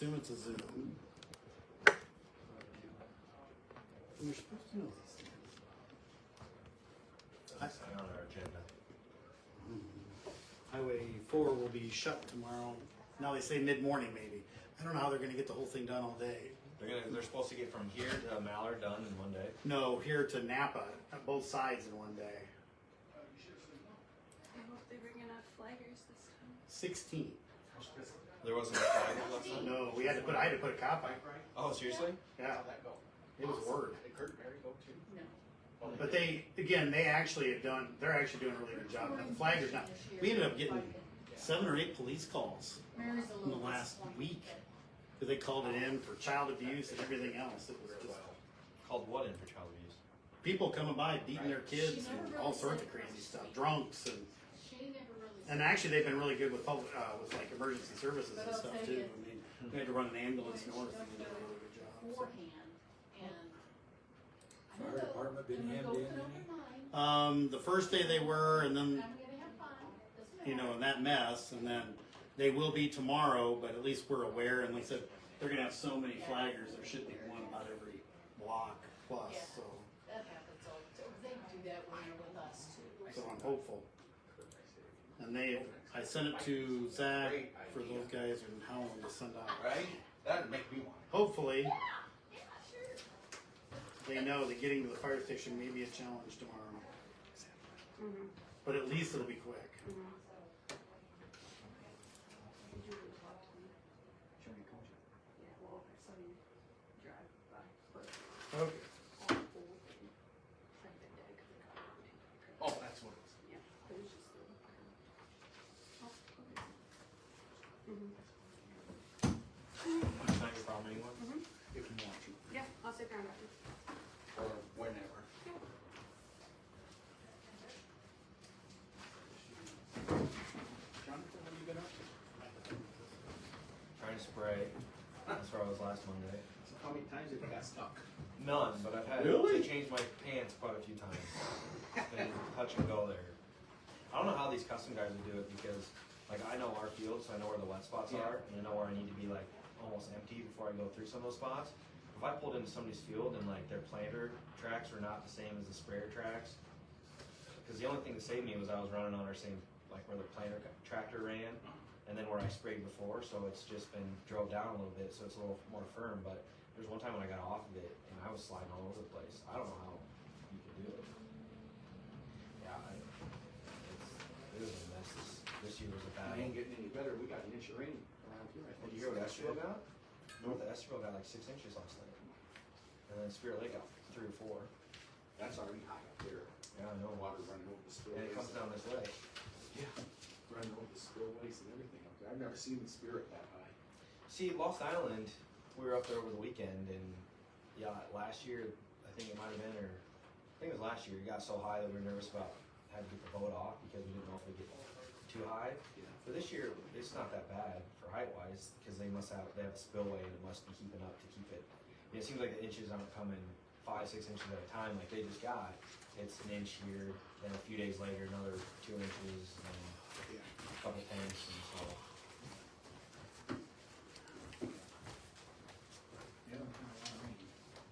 assume it's a Zoom. You're supposed to know these things. That's on our agenda. Highway 4 will be shut tomorrow. Now they say mid-morning maybe. I don't know how they're gonna get the whole thing done all day. They're supposed to get from here to Mallard done in one day. No, here to Napa, both sides in one day. I hope they bring enough flaggers this time. 16. There wasn't a flag last time? No, I had to put a cop on. Oh, seriously? Yeah, that go? it was word. Did Kurt and Mary go too? No. But they actually have done, they're actually doing a really good job. The flaggers not, we ended up getting 7 or 8 police calls in the last week. Because they called it in for child abuse and everything else. It was just Called what in for child abuse? people coming by beating their kids and all sorts of crazy stuff, drunks and actually they've been really good with public, with like emergency services and stuff too. I mean, we had to run an ambulance north and they did a really good job. So. Fire department been hemmed in any? The first day they were, and then in that mess, and then they will be tomorrow. But at least we're aware, and they said they're gonna have so many flaggers. There should be one about every block plus. So. That happens all the time. They do that when they're with us too. So I'm hopeful. And I sent it to Zach for those guys in Howland to send out. Right? That'd make me want Hopefully, they know that getting to the fire station may be a challenge tomorrow. Mm-hmm. But at least it'll be quick. Okay. Oh, that's what it is. It's not your problem anymore? If you want to, Yeah, I'll sit down after. or whenever. Jonathan, what have you been up to? Trying to spray. That's where I was last Monday. So how many times have you got stuck? None, but I've had Really? to change my pants quite a few times. It's been touch and go there. I don't know how these custom guys would do it because, like, I know our field, so I know where the wet spots are, and I know where I need to be, like, almost empty before I go through some of those spots. If I pulled into somebody's field and, like, their planter tracks were not the same as the sprayer tracks, because the only thing that saved me was I was running on our same, like, where the planter tractor ran, and then where I sprayed before, so it's just been drove down a little bit, so it's a little more firm, but there's one time when I got off of it, and I was sliding all over the place. I don't know how you could do it. Yeah, it was a mess. This year was a bad I ain't getting any better. We got an inch of rain around here. I Well, think. you hear what Esterville got? North of Esterville got like 6 inches last night. And then Spirit Lake got 3 or 4. That's already high up there. Yeah, I know. Water running over the spillways. And it comes down this way. Yeah, running over the spillways and everything up there. I've never seen the Spirit that high. See, Lost Island, we were up there over the weekend, and yeah, last year, I think it might have been, or I think it was last year, it got so high that we were nervous about having to get the boat off because we didn't know if we'd get too high. Yeah. For this year, it's not that bad for height-wise because they have a spillway and it must be keeping up to keep it. It seems like the inches aren't coming 5-6 inches at a time like they just got. It's an inch here, then a few days later another 2 inches, and Yeah. a couple tenths, and so. Yeah, we got a lot of rain.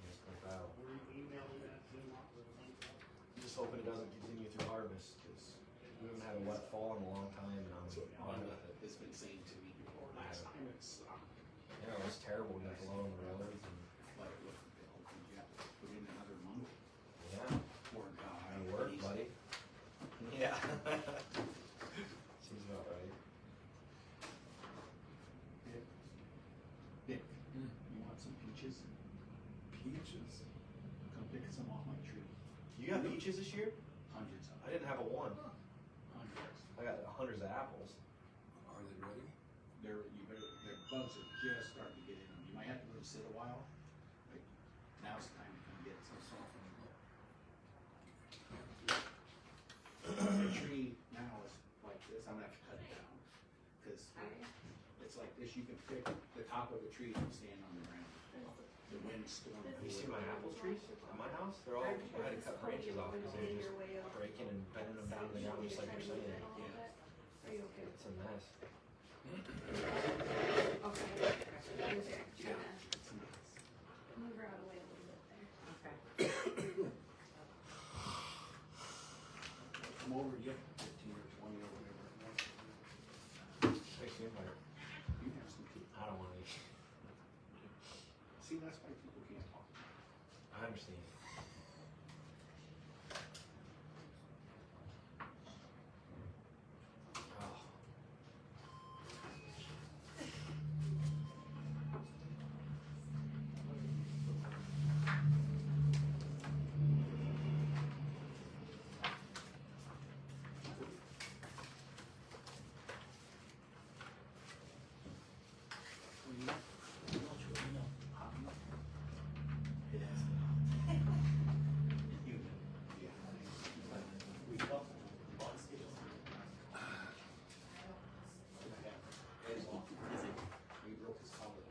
It's been foul. Were you emailing that Zoom off with a link? I'm just hoping it doesn't continue through harvest because we haven't had a wet fall in a long time, and I'm So, on with it. it's been saying to me before last time, it's Yeah, it was terrible when it was low on the roads, and like, look, you have to put in another month yeah, or die. I work, buddy. Yeah. Seems about right. Dick, you want some peaches? Peaches? Come pick some off my tree. You got peaches this year? Hundreds of I didn't have a one. hundreds. I got hundreds of apples. Are they ready? Their bugs are just starting to get in them. You might have to let them sit a while. Like, now's the time to come get some soft. The tree now is like this. I'm gonna have to cut it down because it's like this. You can pick the top of the tree and stand on the ground. The wind storm. Have you seen my apple trees at my house? They're all, I had to cut branches off because they were just breaking and bending them down to the ground just like you're saying. Are you okay? It's a mess. Okay. but You have some people. I don't wanna eat. See, that's why people can't talk. I understand. Oh. He broke his collar.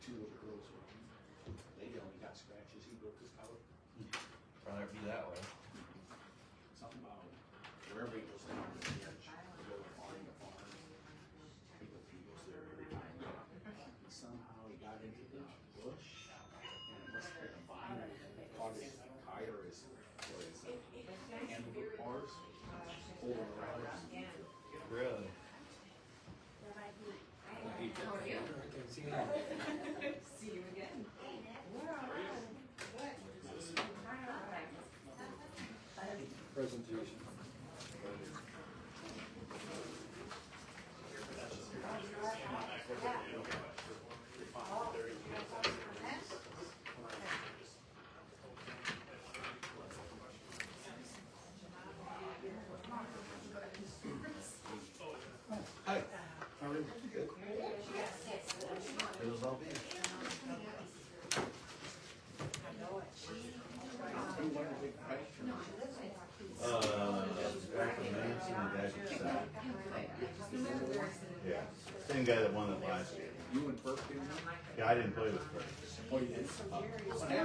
Two of the girls were, lady only got scratches, he broke his collar. Rather it be that way. Something about wherever he goes down to the edge, to go farm to farm. He goes there every time. Somehow he got into the bush, and it must have been a vine that caught his tire or his handlebar bars over around him. Really? See you again. Presentation. Hi. He wanted a big picture. Back in Manson, the guy who said, yeah, same guy that won it last year. You and Burke didn't know? Yeah, I didn't play with Fred. Oh, you did?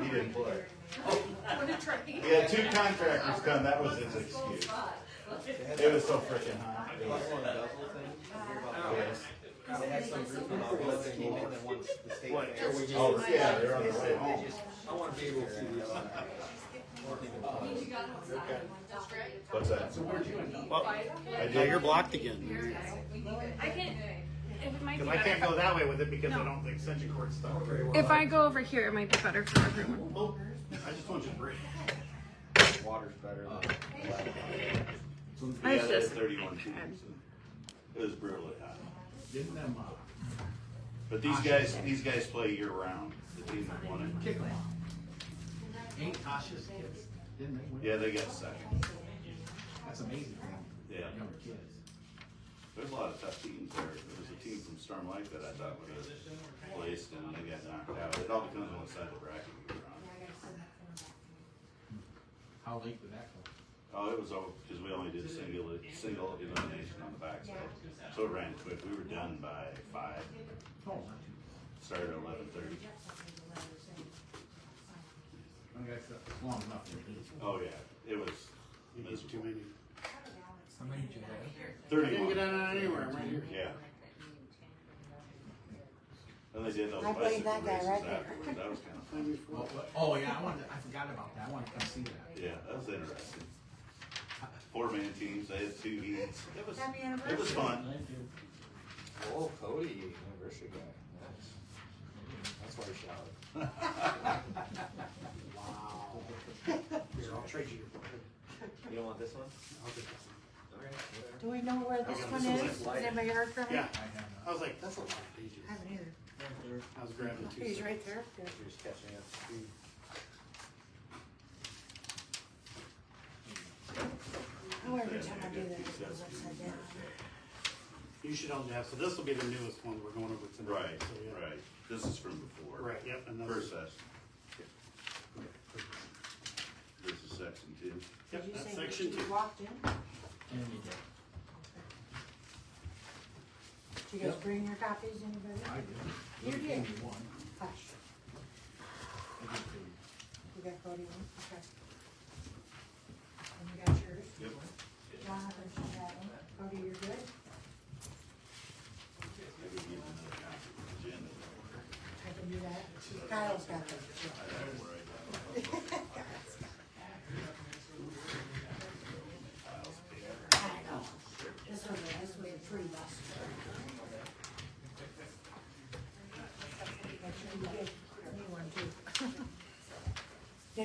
He didn't play. What a train. He had two contractors come, that was his excuse. It was so freaking hot. It was one of the Guzzle things. Hear about that? Yes. They had some group of outlaws that came in and once the state fair. Oh, yeah, they're on their way home. I wanna be able to see these. What's that? Now you're blocked again. I can. It might be Because I can't better. go that way with it because I don't, the extension cord's stuck. If I go over here, it might be better for everyone. Oh, I just want you to breathe. Water's better than. Yeah, It's they had just- 31 teams. And it was brutally hot. Didn't them, But these guys play year round. The team that won it. kick them out? Ain't Tasha's kids, didn't they win? Yeah, they got second. That's amazing for them, Yeah. younger kids. There's a lot of tough teams there. There was a team from Storm Lake that I thought would have placed and they got knocked out. It all depends on what side of the bracket you're on. How late did that go? Oh, it was over, because we only did single elimination on the backside. So it ran quick. We were done by 5. Oh, not too. Started at 11:30. I mean, that's long enough to do. Oh, yeah. It was You get too miserable. many. How many did you have? I didn't get 31. out anywhere, I'm right here. Yeah. And they did those I blame bicycle that guy races right there. afterwards. That was kind of fun. Oh, yeah, I forgot about that, I wanted to come see that. Yeah, that was interesting. 4-man teams. They had 2 heats. Happy It anniversary. was fun. Oh, Cody, anniversary guy. Nice. That's why he shouted. Wow. Here, I'll trade you your book. You don't want this one? I'll take this one. Okay, whatever. Do we know where this Okay, one this is? one's Has light. anybody heard from him? Yeah, I have, I was like, that's a lot of pages. I haven't either. I was grabbing 2. He's right there. Good. You're just catching up to speed. Oh, every time I do that, it goes upside down. You should only have, so this will be the newest one we're going over tonight. Right, So, yeah. right. This is from before. Right, yep, and that's. First session. This is section 2. Yep, Did you that's say section you 2. walked in? and you did. Did you guys bring your copies, anybody? I did. You did? Gave me one. Hush. I did too. You got Cody one? Okay. And you got yours? Yep. Jonathan should have one. Cody, you're good? I can give you another copy of the agenda. I can do that. Kyle's got them. I have it right now. Kyle's got them. Files, paper. I know.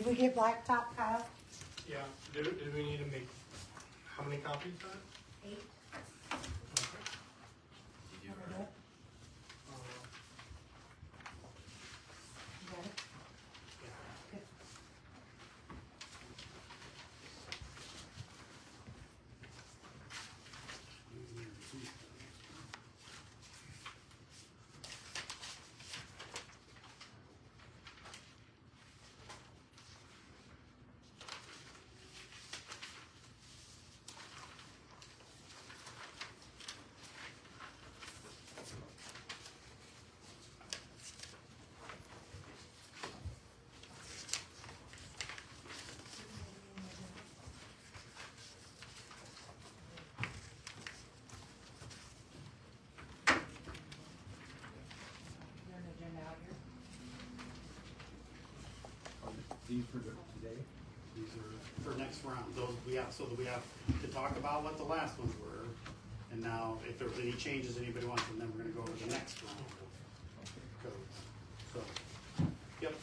Did we get blacktop, Kyle? Yeah, do we need to make, how many copies of it? 8. Okay. You wanna do it? Uh, You got it? yeah. Good. Is there an agenda out here? These for today? These are for next round, those we have, so that we have to talk about what the last ones were. And now, if there's any changes anybody wants, and then we're gonna go over the next round of codes. So, yep.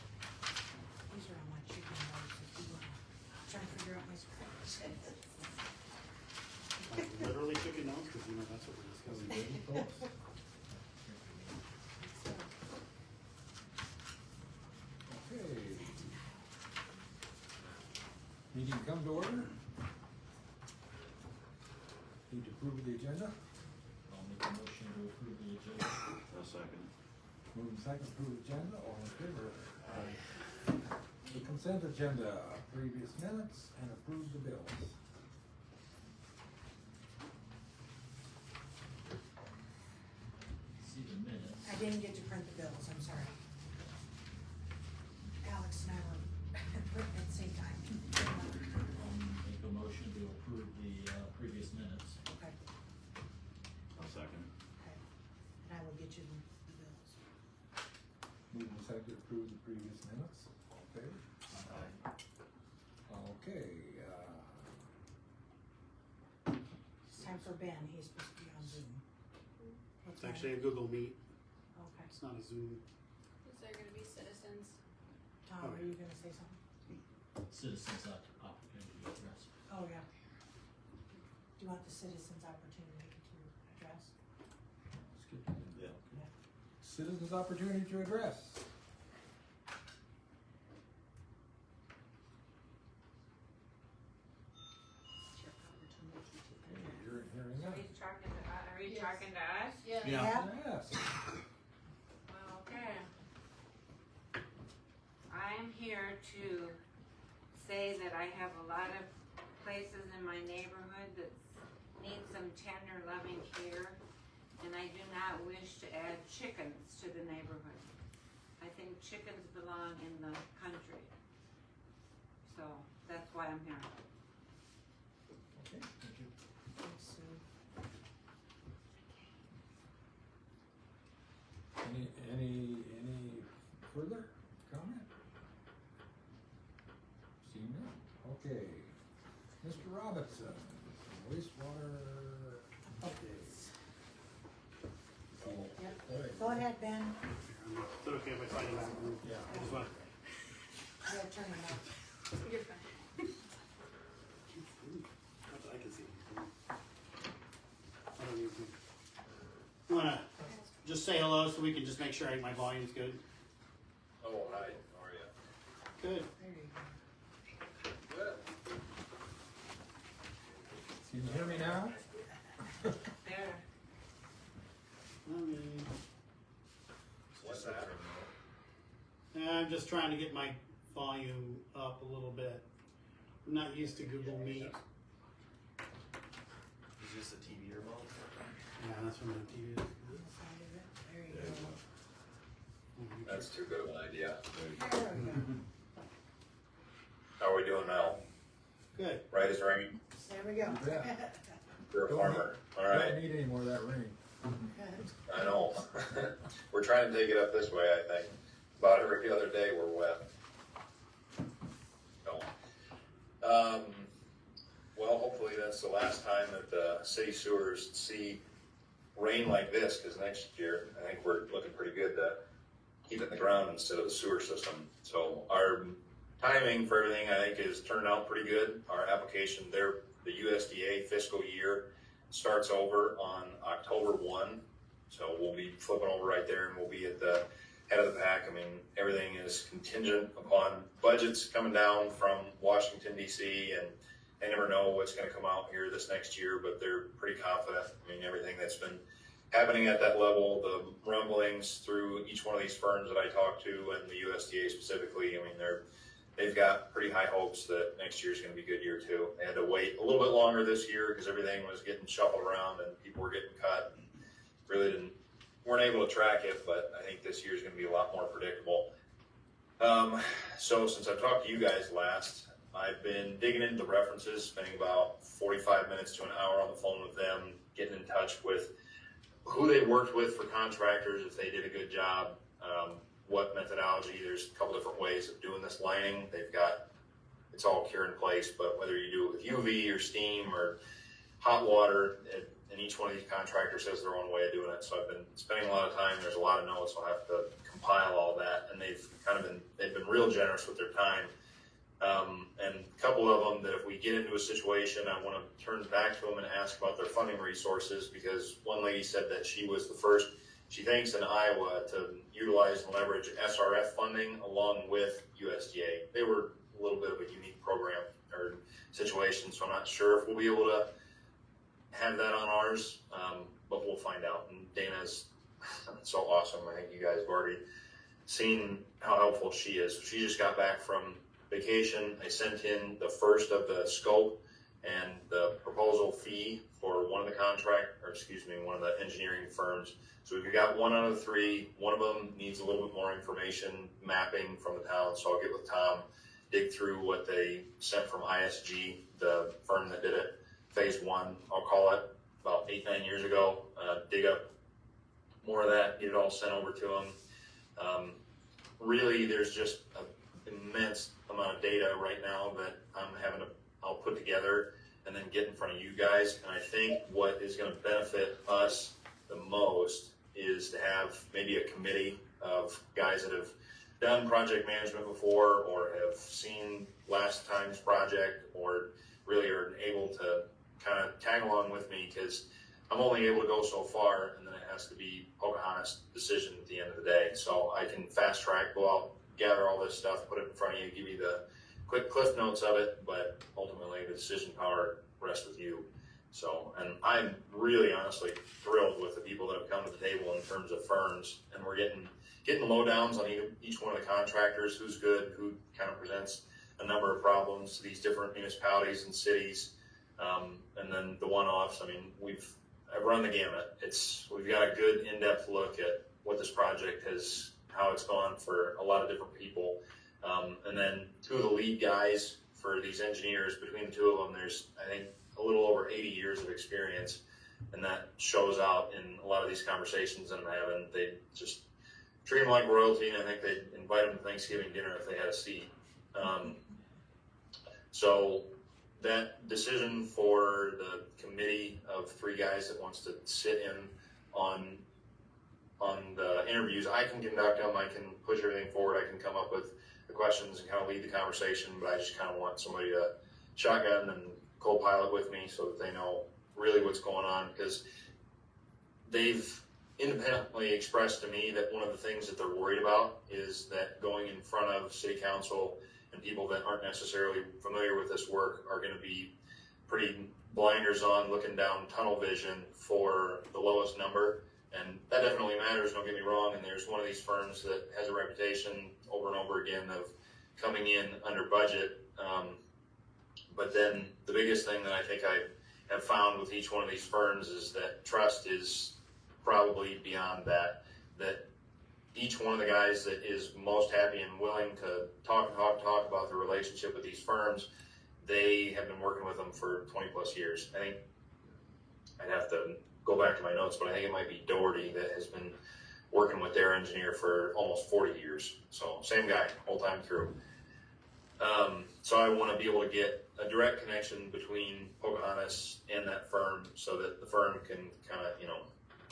These are on my chicken notes if you wanna try to figure out my spreadsheet. Like, literally chicken notes, because you know, that's what we're discussing. Okay. Meeting come to order. Need to approve the agenda. I'll make a motion to approve the agenda. A second. Moving second, approve agenda, all in favor? The consent agenda, previous minutes, and approve the bills. See the minutes. I didn't get to print the bills, I'm sorry. Alex and I were printing at the same time. Make a motion to approve the previous minutes. Okay, A second. okay. And I will get you the bills. Moving second, approve the previous minutes, all in favor? Okay, It's time for Ben, he's supposed to be on Zoom. It's actually a Google Meet, Okay. it's not a Zoom. Is there gonna be citizens? Tom, are you gonna say something? Citizens opportunity to address. Oh, yeah. Do you want the citizens' opportunity to address? let's get to the- Yeah. Citizens' opportunity to address. Okay, you're hearing Are that. you talking to, are you Yes. talking to us? Yeah. Yes. Okay. I'm here to say that I have a lot of places in my neighborhood that need some tender, loving care, and I do not wish to add chickens to the neighborhood. I think chickens belong in the country. So, that's why I'm here. Okay, thank you. Thanks, Sue. Any further comment? Seeing none, okay. Mr. Robinson, wastewater updates. Yep. Go ahead, Ben. Is it okay if I sign it back? Yeah. I just want. You gotta turn it off. You're fine. I can see. I don't need to. You wanna just say hello so we can just make sure my volume's good? Oh, hi, how are you? Good. There you go. Good. Can you hear me now? There. What's that? I'm just trying to get my volume up a little bit. I'm not used to Google Meet. Is this a TV remote? Yeah, that's what my TV is. On the side of it. There you go. That's too good of an idea. There we go. How are we doing now? Good. Right as rain? There we go. You bet. You're a Don't farmer. All right, Don't need any more of that rain. I know. We're trying to take it up this way, I think. About every other day we're wet. So, well, hopefully that's the last time that the city sewers see rain like this, because next year, I think we're looking pretty good to keep it in the ground instead of the sewer system. So our timing for everything, I think, is turned out pretty good. Our application there, the USDA fiscal year starts over on October 1. So we'll be flipping over right there, and we'll be at the head of the pack. I mean, everything is contingent upon budgets coming down from Washington, D.C., and they never know what's going to come out here this next year, but they're pretty confident. I mean, everything that's been happening at that level, the rumblings through each one of these firms that I talked to, and the USDA specifically, I mean, they've got pretty high hopes that next year's going to be a good year too. They had to wait a little bit longer this year because everything was getting shuffled around and people were getting cut and really weren't able to track it, but I think this year's going to be a lot more predictable. So since I've talked to you guys last, I've been digging into the references, spending about 45 minutes to an hour on the phone with them, getting in touch with who they worked with for contractors, if they did a good job, what methodology. There's a couple different ways of doing this lining. It's all cure in place, but whether you do it with UV or steam or hot water, and each one of these contractors has their own way of doing it. So I've been spending a lot of time. There's a lot of notes. I'll have to compile all that, and they've been real generous with their time. And a couple of them that if we get into a situation, I want to turn back to them and ask about their funding resources, because one lady said that she was the first, she thinks, in Iowa to utilize and leverage SRF funding along with USDA. They were a little bit of a unique program or situation, so I'm not sure if we'll be able to have that on ours, but we'll find out. And Dana's so awesome. I think you guys have already seen how helpful she is. She just got back from vacation. I sent in the first of the scope and the proposal fee for one of the engineering firms. So we've got one out of the three. One of them needs a little bit more information, mapping from the town. So I'll get with Tom, dig through what they sent from ISG, the firm that did it, phase one, I'll call it, about 8-9 years ago. Dig up more of that, get it all sent over to them. Really, there's just an immense amount of data right now that I'll put together and then get in front of you guys. And I think what is going to benefit us the most is to have maybe a committee of guys that have done project management before or have seen last time's project or really are able to kind of tag along with me, because I'm only able to go so far, and then it has to be Pocahontas' decision at the end of the day. So I can fast track, go out, gather all this stuff, put it in front of you, give you the quick cliff notes of it, but ultimately the decision power rests with you. So, and I'm really honestly thrilled with the people that have come to the table in terms of firms, and we're getting lowdowns on each one of the contractors, who's good, who kind of presents a number of problems to these different municipalities and cities, and then the one-offs. I mean, I've run the gamut. We've got a good in-depth look at what this project how it's gone for a lot of different people. And then two of the lead guys for these engineers, between the two of them, there's, I think, a little over 80 years of experience, and that shows out in a lot of these conversations that I'm having. They just treat them like royalty, and I think they'd invite them to Thanksgiving dinner if they had a seat. So that decision for the committee of 3 guys that wants to sit in on the interviews, I can conduct them, I can push everything forward, I can come up with the questions and kind of lead the conversation, but I just kind of want somebody to shotgun and co-pilot with me so that they know really what's going on, because they've independently expressed to me that one of the things that they're worried about is that going in front of city council and people that aren't necessarily familiar with this work are going to be pretty blinders on, looking down tunnel vision for the lowest number. And that definitely matters, don't get me wrong, and there's one of these firms that has a reputation over and over again of coming in under budget. But then the biggest thing that I think I have found with each one of these firms is that trust is probably beyond that each one of the guys that is most happy and willing to talk about the relationship with these firms, they have been working with them for 20 plus years. I think I'd have to go back to my notes, but I think it might be Doherty that has been working with their engineer for almost 40 years. So same guy, whole time through. So I want to be able to get a direct connection between Pocahontas and that firm so that the firm can kind of,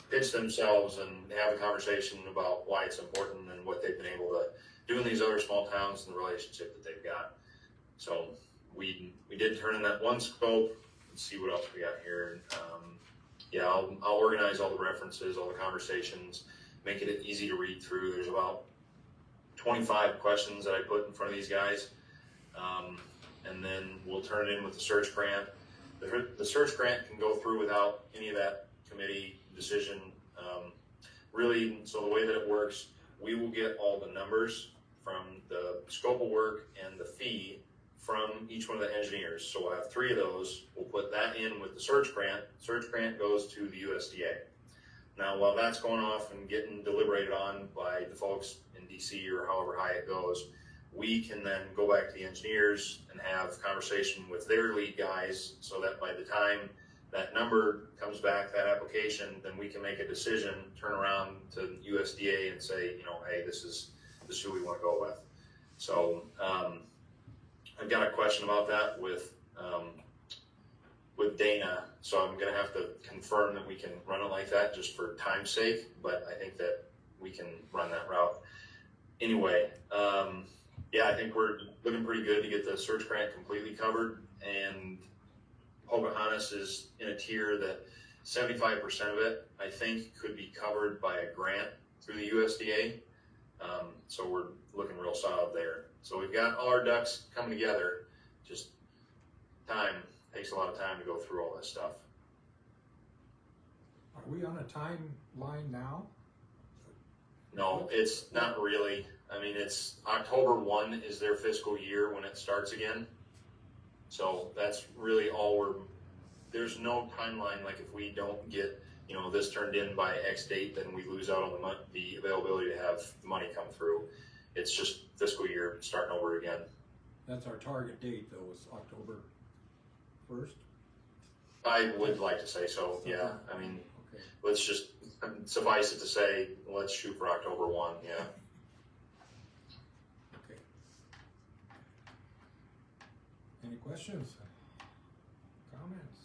pitch themselves and have a conversation about why it's important and what they've been able to do in these other small towns and the relationship that they've got. So we did turn in that one scope. Let's see what else we got here. I'll organize all the references, all the conversations, make it easy to read through. There's about 25 questions that I put in front of these guys. And then we'll turn it in with the search grant. The search grant can go through without any of that committee decision. Really, so the way that it works, we will get all the numbers from the scope of work and the fee from each one of the engineers. So we'll have 3 of those. We'll put that in with the search grant. Search grant goes to the USDA. Now, while that's going off and getting deliberated on by the folks in DC or however high it goes, we can then go back to the engineers and have conversation with their lead guys so that by the time that number comes back, that application, then we can make a decision, turn around to USDA and say, hey, this is who we want to go with. So I've got a question about that with Dana, so I'm going to have to confirm that we can run it like that just for time's sake, but I think that we can run that route. Anyway, I think we're looking pretty good to get the search grant completely covered, and Pocahontas is in a tier that 75% of it, I think, could be covered by a grant through the USDA. So we're looking real solid there. So we've got all our ducks coming together. Just takes a lot of time to go through all this stuff. Are we on a timeline now? No, it's not really. I mean, it's October 1 is their fiscal year when it starts again. So that's really all there's no timeline, like if we don't get, this turned in by X date, then we lose out on the availability to have the money come through. It's just fiscal year starting over again. That's our target date though, is October 1st? I would like to say so, yeah. I mean, let's just suffice it to say, let's shoot for October 1, yeah. Okay. Any questions? Comments?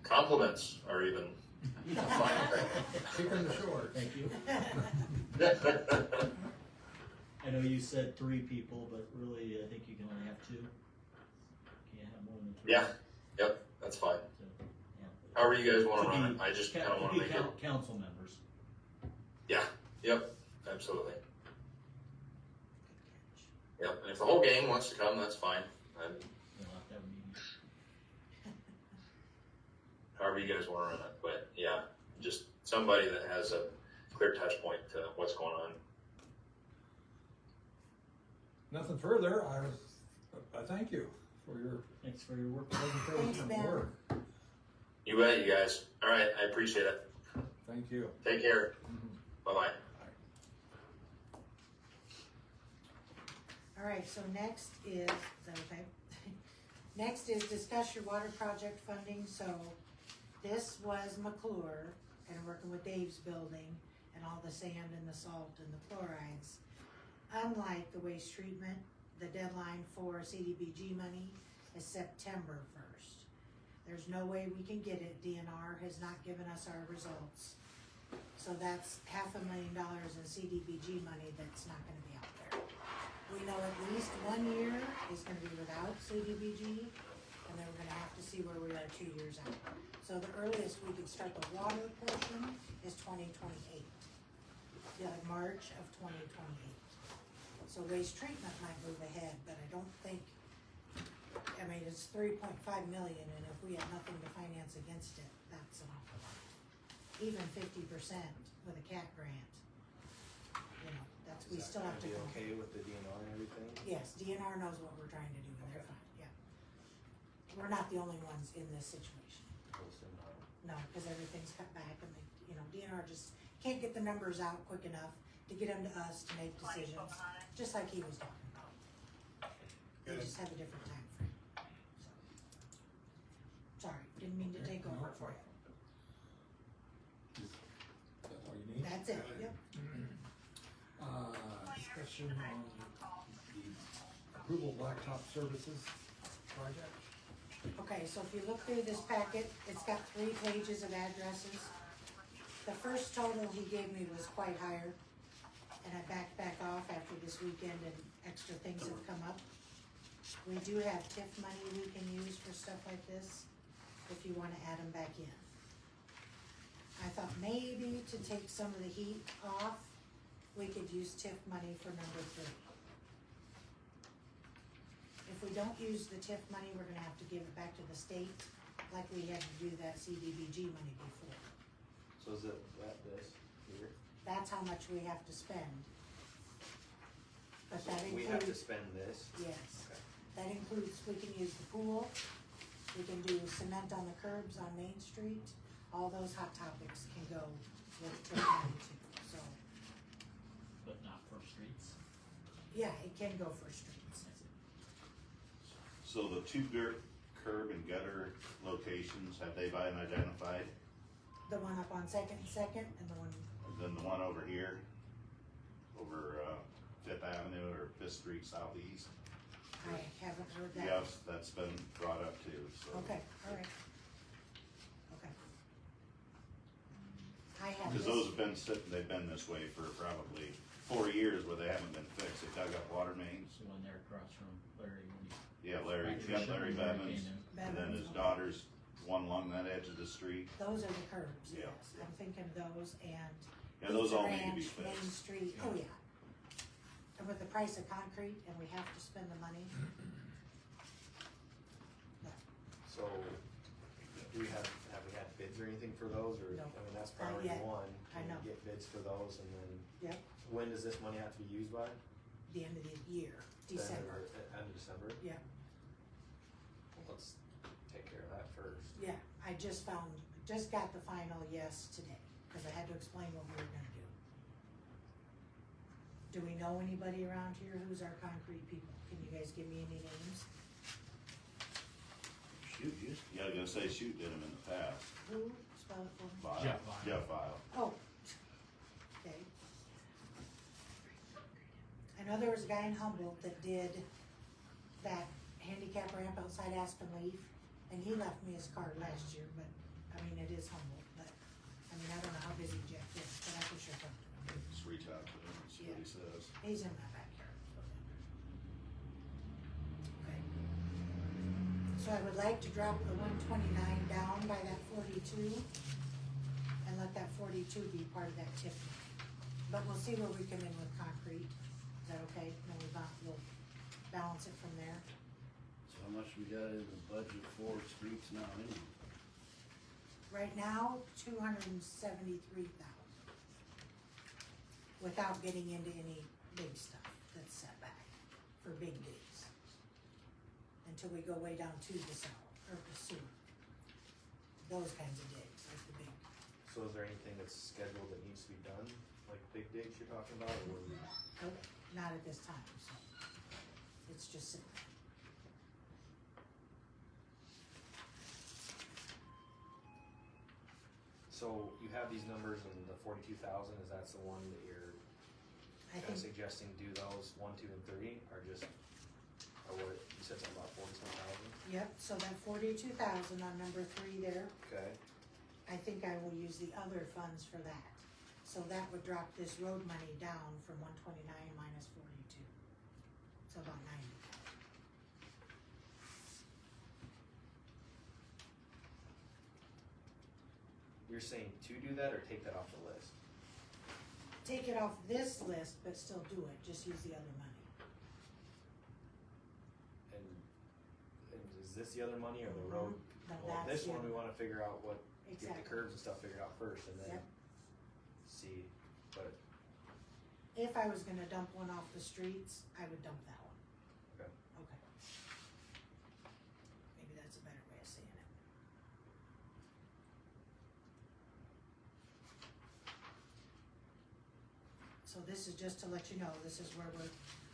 Compliments are even a fine thing. Kicking the short. Thank you. I know you said 3 people, but really, I think you can only have 2. Can't have more than 3. Yeah, yep, that's fine. So, yeah. However you guys want to Could run be- it, I just kind of want to could be make it. council members. Yeah, yep, absolutely. Yep, and if the whole gang wants to come, that's fine. You'll have to have a meeting. However you guys want to run it, but yeah, just somebody that has a clear touch point to what's going on. Nothing further. I thank you for your Thanks for your work. presentation Ben. and work. You bet, you guys. All right, I appreciate it. Thank you. Take care. Bye-bye. All right, so next is that okay? Next is discuss your water project funding. So this was McClure and working with Dave's building and all the sand and the salt and the chlorides. Unlike the waste treatment, the deadline for CDBG money is September 1st. There's no way we can get it. DNR has not given us our results. So that's $500,000 in CDBG money that's not gonna be out there. We know at least 1 year is gonna be without CDBG, and then we're gonna have to see where we are 2 years out. So the earliest we could start the water portion is 2028, like March of 2028. So waste treatment might move ahead, but I don't think, I mean, it's 3.5 million, and if we have nothing to finance against it, that's an awful lot. Even 50% with a CAT grant, that's, we still have to. Be okay with the DNR and everything? Yes, DNR knows what we're trying to do, and they're fine, yeah. We're not the only ones in this situation. No, because everything's cut back and they, DNR just can't get the numbers out quick enough to get them to us to make decisions, just like he was talking about. They just have a different time frame. So. Sorry, didn't mean to take over for you. Is that all you need? That's it, yep. discussion on the approval of blacktop services project. Okay, so if you look through this packet, it's got 3 pages of addresses. The first total he gave me was quite higher, and I backed back off after this weekend and extra things have come up. We do have TIF money we can use for stuff like this, if you wanna add them back in. I thought maybe to take some of the heat off, we could use TIF money for number 3. If we don't use the TIF money, we're gonna have to give it back to the state, like we had to do that CDBG money before. So is it this here? That's how much we have to spend. But So that we have to includes, spend this? yes, Okay. that includes, we can use the pool, we can do cement on the curbs on Main Street, all those hot topics can go with TIF money too, so, But not for streets. yeah, it can go for streets. So the 2 curb and gutter locations, have they been identified? The one up on Second and Second, and the one, Then the one over here, over, 5th Avenue or 5th Street Southeast? I haven't heard that. Yes, that's been brought up too, so. Okay, alright. Okay. I have Cause this, those have been sitting, they've been this way for probably 4 years where they haven't been fixed. They dug up water mains. The one there across from Larry when he. Yeah, Larry, Right, Larry when Bevins, came in. and then his daughter's one along that edge of the street. those are the curbs, Yeah. yes, I'm thinking those and. Yeah, those Pizza all need to be Ranch, Main fixed. Street, oh yeah. And with the price of concrete and we have to spend the money. So, do we have we had bids or anything for those, or, No. I mean, that's Not priority yet. 1. I Can know. we get bids for those, and then, Yep, when does this money have to be used by? the end of the year, December, End of December? yeah, Well, let's take care of that first. yeah, I just got the final yes today, cause I had to explain what we were gonna do. Do we know anybody around here who's our concrete people? Can you guys give me any names? Shoot, yeah, I was gonna say Shoot did them in the past. Who, spell it for me? File. Jeff File. Jeff File. Oh, okay. I know there was a guy in Humboldt that did that handicap ramp outside Aspen Leaf, and he left me his card last year, but, I mean, it is Humboldt, but, I mean, I don't know how busy Jeff is, but I can sure talk to him. Just reach out to him and see what he says. He's in my backyard. Okay. So I would like to drop the 129 down by that 42, and let that 42 be part of that TIF. But we'll see where we come in with concrete. Is that okay? Then we'll balance it from there. So how much we got in the budget for streets now anyway? Right now, 273,000. Without getting into any big stuff that's set back for big digs. Until we go way down to the south, or the sewer. Those kinds of digs, like the big. So is there anything that's scheduled that needs to be done, like big digs you're talking about, or what? Nope, not at this time, so. It's just sitting there. So you have these numbers and the 42,000, is that's the one that you're I kind of think, suggesting do those 1, 2, and 3, or just, or what, you said something about 40,000? yep, so that 42,000 on number 3 there, Okay, I think I will use the other funds for that. So that would drop this road money down from 129 minus 42. So about 90. you're saying to do that or take that off the list? Take it off this list, but still do it, just use the other money. And is this the other money or the road? No, Well, that's this the one, we other- wanna figure out what, get the Exactly. curbs and stuff figured out first, and then Yep. see, but, If I was gonna dump one off the streets, I would dump that one. okay. Okay. Maybe that's a better way of saying it. So this is just to let you know, this is where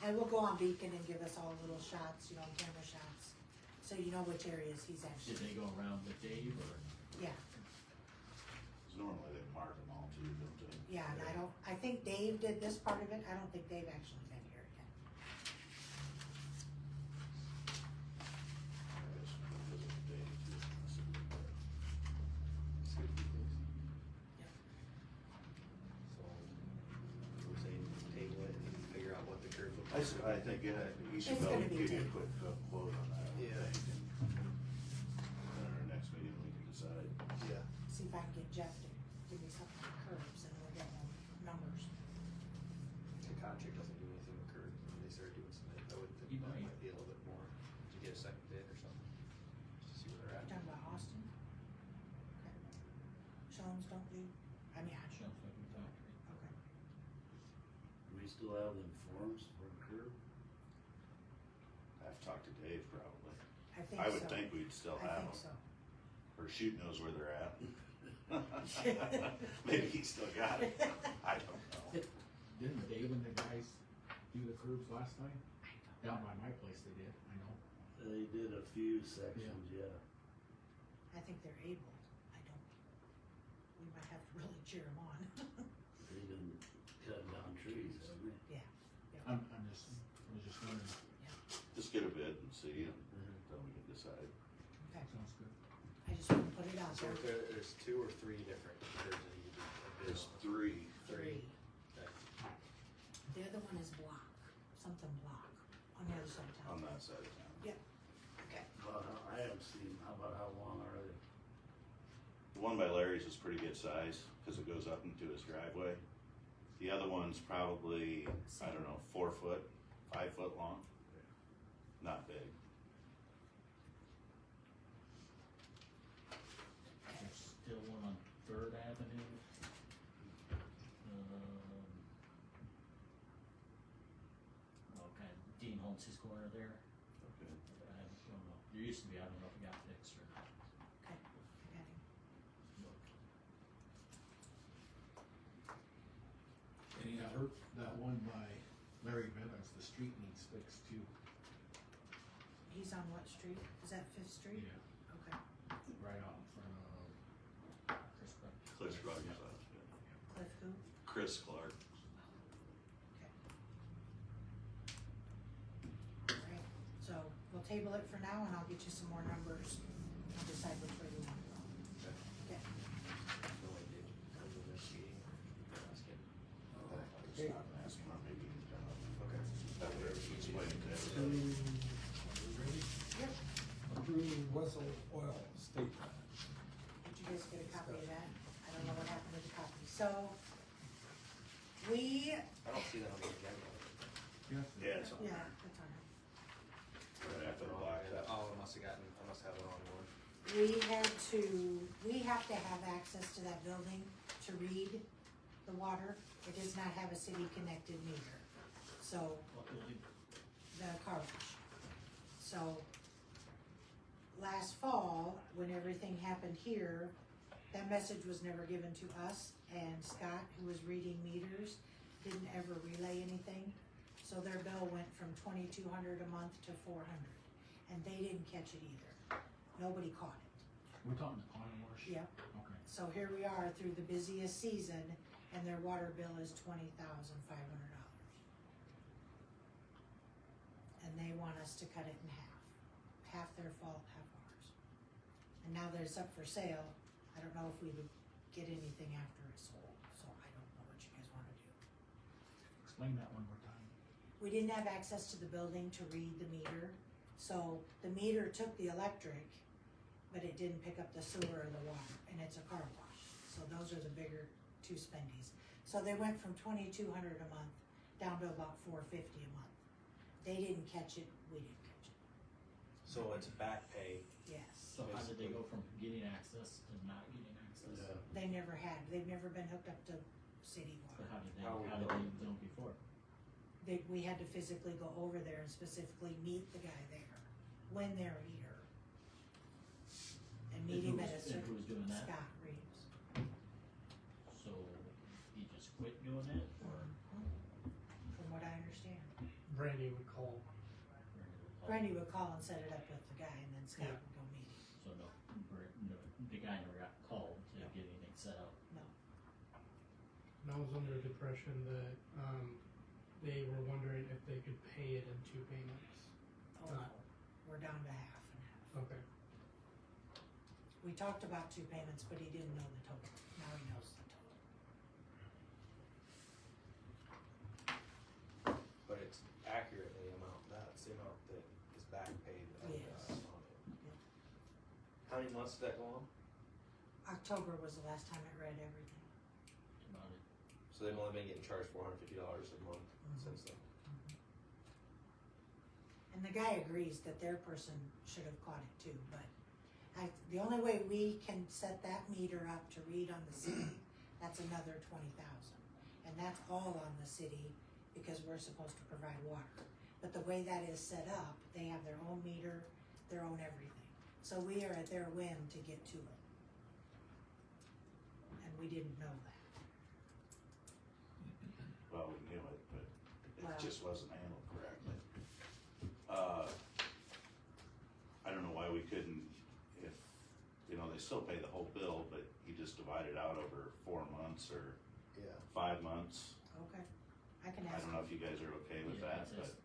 I will go on Beacon and give us all little shots, camera shots, so you know which areas he's Did actually, they go around with Dave or? yeah. 'Cause normally they mark them all too, don't they? Yeah, and I think Dave did this part of it, I don't think Dave actually been here yet. So, we're saying table it and figure out what the curve looks I, like. I think, you should It's gonna probably be give you a taken. quick quote on that. Yeah. At our next meeting, we can decide. Yeah. See if I can get Jeff to give me something on curves and we'll get them numbers. The contract doesn't do anything with curve, when they start doing cement, I would think You that might. might be a little bit more, to get a second bid or something, just to see where they're You at. talking about Austin? Okay. Shones don't do, I mean, I should, Sounds like we talked. okay. Do we still have them forms for the curb? I've talked to Dave probably. I think so. I would think we'd still I have think them, so. or Shoot knows where they're at. Maybe he still got it, I don't know. Didn't Dave and the guys do the curbs last time? Down by my place they did, I know. They did a few sections, yeah. I think they're able, I don't, we might have to really cheer them on. They've been cutting down trees, haven't they? I was just wondering, Just get a bid and see, and then we can decide. Okay, sounds good. I just wanna put it out So there. there's 2 or 3 different curves that you could do a bid There's on. 3. 3. Okay. The other one is block, something block, on the other side of town. On that side of town. Okay. Well, I haven't seen, how about how long are they? The one by Larry's is pretty good size, cause it goes up into his driveway. The other one's probably, I don't know, 4 foot, 5 foot long. Not big. There's still one on Third Avenue. Okay, Dean Holmes' corner there. Okay. I don't know. There used to be, I don't know if it got fixed or not. Okay, I got him. And yeah, that one by Larry Bevins, the street needs fixed too. He's on what street? Is that Fifth Street? Okay. Right out in front of, Chris Brown. Chris Rogers, yeah. Cliff who? Chris Clark. Okay. Alright, so we'll table it for now and I'll get you some more numbers and decide which way we want to go. Okay. No way, Dave, comes with this meeting, ask him. Just not asking, or maybe, Okay. that would explain it to Are everybody. we ready? Yep. Approve Wessel Oil statement. Did you guys get a copy of that? I don't know what happened to the copy. So, we, I don't see that on the agenda. yes. Yeah, it's on yeah, there, that's on it. right after the black. Oh, I must have the wrong one. We have to have access to that building to read the water. It does not have a city-connected meter. So, What building? the car wash. So, last fall, when everything happened here, that message was never given to us, and Scott, who was reading meters, didn't ever relay anything. So their bill went from $2,200 a month to $400, and they didn't catch it either. Nobody caught it. We're talking the car wash? Yep. Okay. So here we are through the busiest season, and their water bill is $20,500. And they want us to cut it in half. Half their fault, half ours. And now that it's up for sale, I don't know if we would get anything after it's sold, so I don't know what you guys wanna do. Explain that one more time. We didn't have access to the building to read the meter, so the meter took the electric, but it didn't pick up the sewer or the water, and it's a car wash. So those are the bigger two spendies. So they went from $2,200 a month down to about $450 a month. They didn't catch it, we didn't catch it, So it's back pay. yes. So how did they go from getting access to not getting access? They never had, they've never been hooked up to city So water. how did they know before? We had to physically go over there and specifically meet the guy there, when they're here. And meet him at a And certain, who was doing that? Scott Reeves. So he just quit doing it, or? From what I understand. Brandy would call. Brandy would call and set it up with the guy, and then Scott would go meet him. So no, the guy never got called to get anything set up. No. and I was under the impression that, they were wondering if they could pay it in 2 payments. Oh, Not- we're down to half and half. Okay. We talked about 2 payments, but he didn't know the total. Now he knows the total. But it's accurately that's the amount that is back paid. Yes. On it. How many months did that go on? October was the last time it read everything. About it. So they've only been getting charged $450 a month since then. And the guy agrees that their person should have caught it too, but the only way we can set that meter up to read on the city, that's another 20,000. And that's all on the city because we're supposed to provide water. But the way that is set up, they have their own meter, their own everything. So we are at their whim to get to it. And we didn't know that. Well, we knew it, but Well- it just wasn't handled correctly. I don't know why we couldn't, if, they still pay the whole bill, but you just divide it out over 4 months or Yeah. 5 months. Okay, I can I ask don't know if you guys are okay with Yeah, that, it's but, just-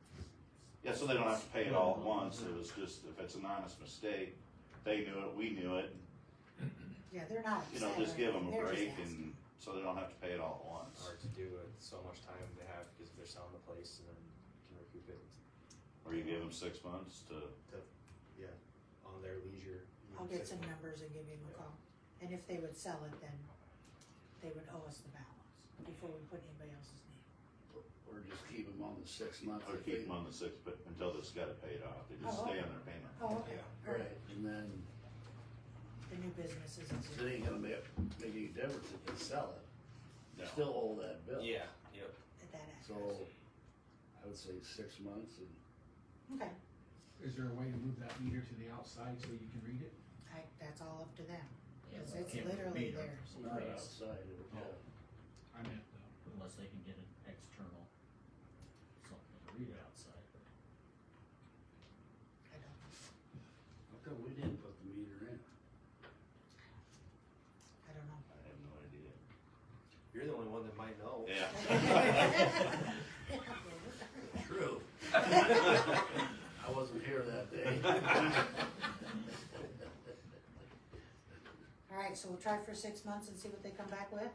yeah, so they don't have to pay it all at once, it was just, if it's an honest mistake, they knew it, we knew it, Yeah, they're not you know, upset just or give them a anything. They're just break asking. and, so they don't have to pay it all at once. Or to do it so much time they have because if they're selling the place and then can recoup it Or you give them 6 months to, on their leisure. I'll get some numbers and give him a call. And if they would sell it, then they would owe us the balance before we put anybody else's name. Or just keep them on the 6 months. or keep them on the 6, but until this gotta pay it off, they just Oh, stay okay. on their payment. Oh, okay. Yeah. All Right, and then The new business is it easier. ain't gonna make any difference if they sell it. No. Still owe that bill. Yeah, yep. At that So, address. I would say 6 months and Okay, Is there a way to move that meter to the outside so you can read it? that's all up to them. Yeah, Cause well, it's can't literally meter. theirs. not Right. outside, it would, Oh. I meant though. Unless they can get an external something to read it outside, but I don't know. how come we didn't put the meter in? I don't know. I have no idea. You're the only one that might know. Yeah. True. I wasn't here that day. All right, so we'll try for 6 months and see what they come back with.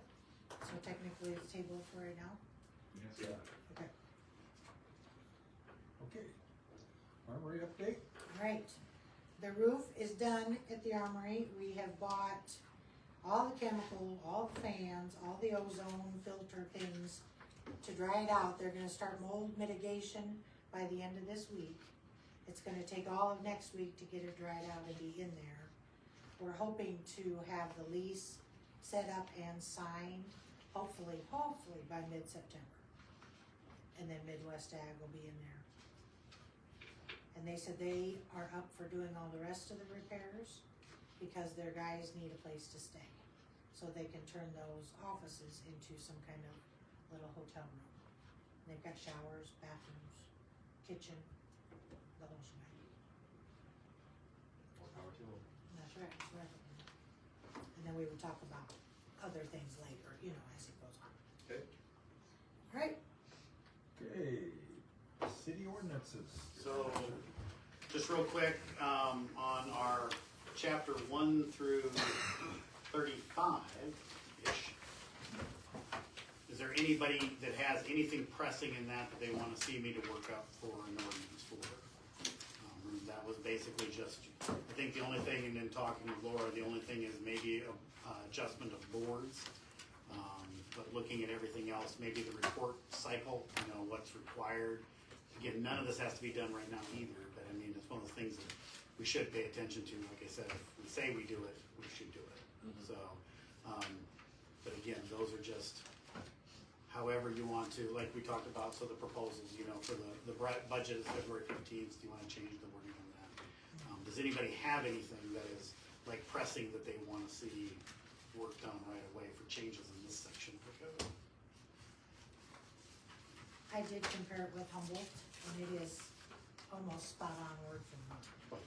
So technically it's tabled for right now. Yes. Yeah. Okay. Okay. Armory update? All right, the roof is done at the armory. We have bought all the chemical, all the fans, all the ozone filter things to dry it out. They're gonna start mold mitigation by the end of this week. It's gonna take all of next week to get it dried out and be in there. We're hoping to have the lease set up and signed, hopefully by mid-September. And then Midwest Ag will be in there. And they said they are up for doing all the rest of the repairs because their guys need a place to stay. So they can turn those offices into some kind of little hotel room. They've got showers, bathrooms, kitchen, the whole shebang. More power to them. That's right, that's right. And then we would talk about other things later, as it goes on. Okay. Right? Okay. City ordinances. So, just real quick, on our chapter 1 through 35-ish, is there anybody that has anything pressing in that they wanna see me to work up for an ordinance for? That was basically just, I think the only thing, and then talking with Laura, the only thing is maybe a adjustment of boards. But looking at everything else, maybe the report cycle, what's required. Again, none of this has to be done right now either, but I mean, it's one of the things that we should pay attention to. Like I said, if we say we do it, we should do it. So, but again, those are just however you want to, like we talked about, so the proposals, for the budget is February 15th, do you wanna change the wording on that? Does anybody have anything that is like pressing that they wanna see work done right away for changes in this section of the code? I did compare it with Humboldt, and it is almost spot on word for word.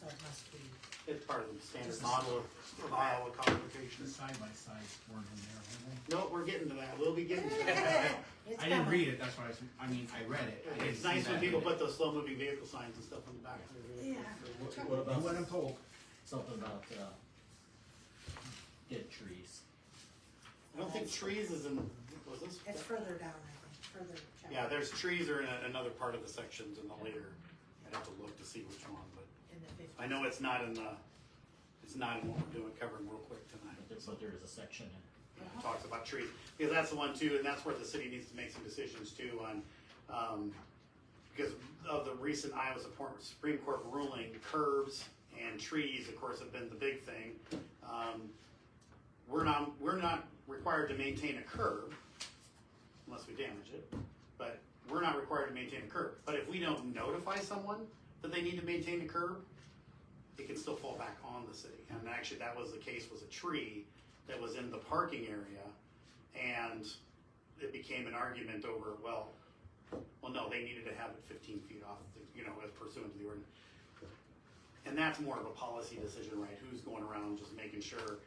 so it must be. It's part of the standard model of Iowa codification. The side by sides weren't in there, were they? No, we're getting to that. We'll be getting to that. It's I didn't coming. read it, that's why I mean, I read it. I didn't It's see nice when that people in it. put those slow moving vehicle signs and stuff on the back. Yeah. What Do what I'm about told. something about, dead trees? I don't think trees is in, was this? It's further down, I think, further. chapter. Yeah, there's trees are in another part of the sections in the later. I'd have to look to see which one, but In the 50s. I know it's not in the, it's not in what we're doing, covering real quick tonight. But there is a section in. It talks about trees, because that's the one too, and that's where the city needs to make some decisions too on, because of the recent Iowa Supreme Court ruling, curbs and trees, of course, have been the big thing. We're not required to maintain a curb unless we damage it, but we're not required to maintain a curb. But if we don't notify someone that they need to maintain a curb, it can still fall back on the city. And actually, that was the case, was a tree that was in the parking area, and it became an argument over, well, no, they needed to have it 15 feet off, as pursuant to the ordinance. And that's more of a policy decision, right? Who's going around just making sure,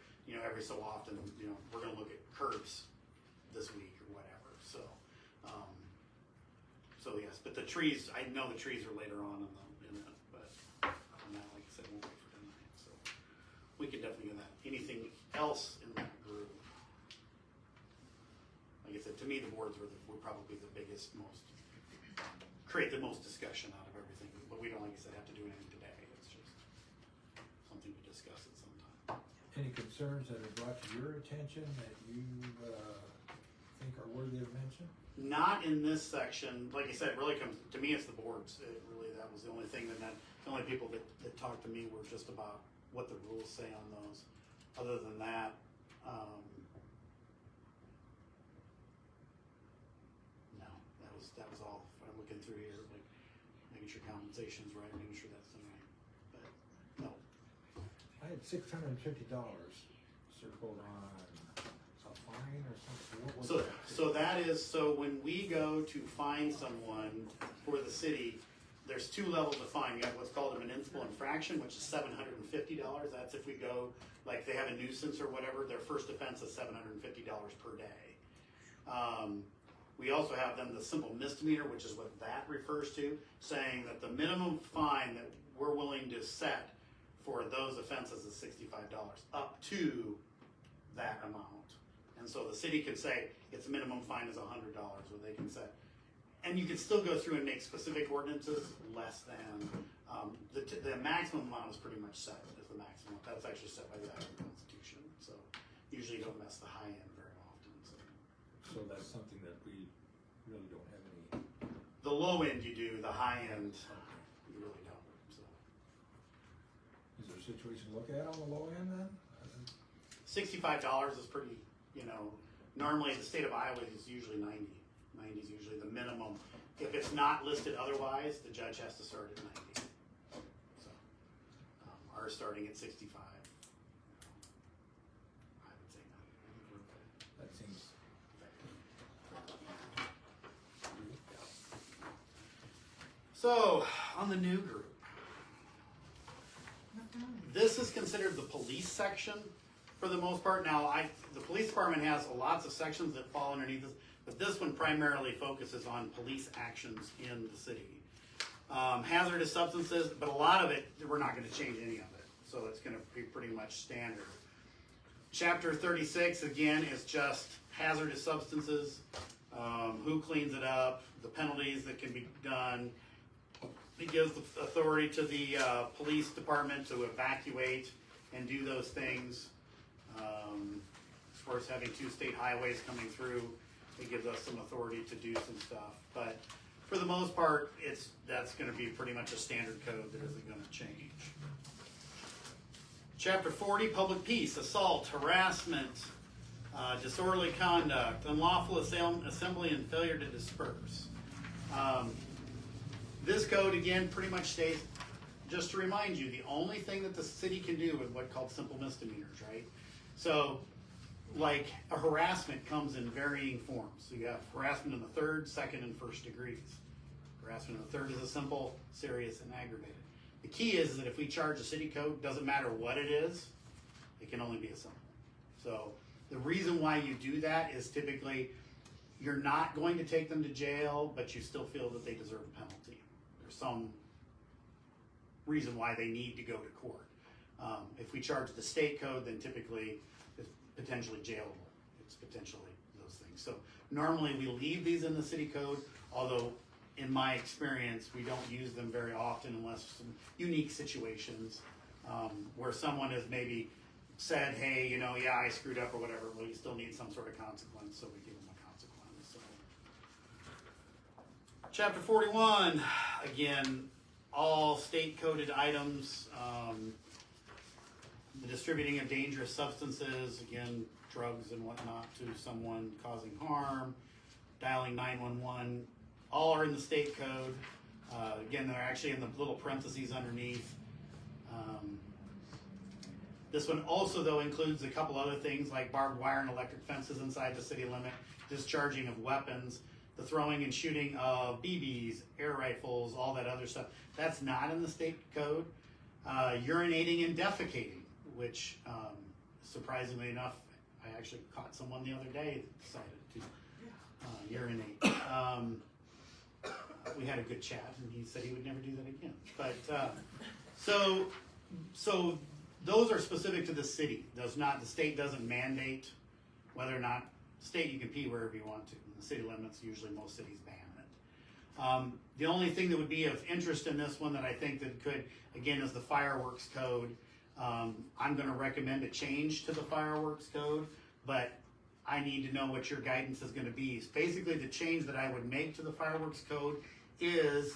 every so often, we're gonna look at curbs this week or whatever, so. So yes, but the trees, I know the trees are later on but on that, like I said, we'll wait for tonight, so. We can definitely do that. Anything else in that group? Like I said, to me, the boards were probably the biggest, create the most discussion out of everything, but we don't, like I said, have to do anything today, it's just something to discuss at some time. Any concerns that are brought to your attention that you, think are worthy of mention? Not in this section, like I said, it really comes, to me, it's the boards, that was the only thing, the only people that talked to me were just about what the rules say on those. Other than that, no, that was all. I'm looking through here, like making sure compensation's right, making sure that's right. But no, I had $650 circled on a fine or something. What was that? so when we go to fine someone for the city, there's two levels of fine. You have what's called a municipal infraction, which is $750. That's if we go, like they have a nuisance or whatever, their first offense is $750 per day. We also have then the simple misdemeanor, which is what that refers to, saying that the minimum fine that we're willing to set for those offenses is $65, up to that amount. And so the city can say its minimum fine is $100, or they can set. And you can still go through and make specific ordinances less than, the maximum amount is pretty much set as the maximum. That's actually set by the Iowa Constitution. So usually you don't mess the high end very often. So that's something that we really don't have any. The low end you do, the high end you really don't. So Is there a situation to look at on the low end then? $65 is pretty, normally the state of Iowa is usually 90. 90 is usually the minimum. If it's not listed otherwise, the judge has to start at 90. So, ours starting at 65. I would say 90. That seems. So, on the new group. This is considered the police section for the most part. Now, the police department has lots of sections that fall underneath this, but this one primarily focuses on police actions in the city. Hazardous substances, but a lot of it, we're not going to change any of it. So it's going to be pretty much standard. Chapter 36, again, is just hazardous substances, who cleans it up, the penalties that can be done. It gives the authority to the police department to evacuate and do those things. As far as having two state highways coming through, it gives us some authority to do some stuff. But for the most part, that's going to be pretty much a standard code that isn't going to change. Chapter 40, public peace, assault, harassment, disorderly conduct, unlawful assembly, and failure to disperse. This code, again, pretty much states, just to remind you, the only thing that the city can do is what's called simple misdemeanors, right? So, like, a harassment comes in varying forms. So you have harassment in the third, second, and first degrees. Harassment in the third is a simple, serious, and aggravated. The key is that if we charge a city code, doesn't matter what it is, it can only be a simple. So the reason why you do that is typically you're not going to take them to jail, but you still feel that they deserve a penalty. There's some reason why they need to go to court. If we charge the state code, then typically it's potentially jailable. It's potentially those things. So normally we leave these in the city code, although in my experience, we don't use them very often unless some unique situations where someone has maybe said, hey, you know, yeah, I screwed up or whatever. Well, you still need some sort of consequence, so we give them a consequence. So. Chapter 41, again, all state coded items, the distributing of dangerous substances, again, drugs and whatnot to someone causing harm, dialing 911, all are in the state code. Again, they're actually in the little parentheses underneath. This one also, though, includes a couple other things like barbed wire and electric fences inside the city limit, discharging of weapons, the throwing and shooting of BBs, air rifles, all that other stuff. That's not in the state code. Urinating and defecating, which, surprisingly enough, I actually caught someone the other day that decided to urinate. We had a good chat, and he said he would never do that again. But so those are specific to the city. The state doesn't mandate whether or not state you can pee wherever you want to. In the city limits, usually most cities ban it. The only thing that would be of interest in this one that I think that could, again, is the fireworks code. I'm going to recommend a change to the fireworks code, but I need to know what your guidance is going to be. Basically, the change that I would make to the fireworks code is,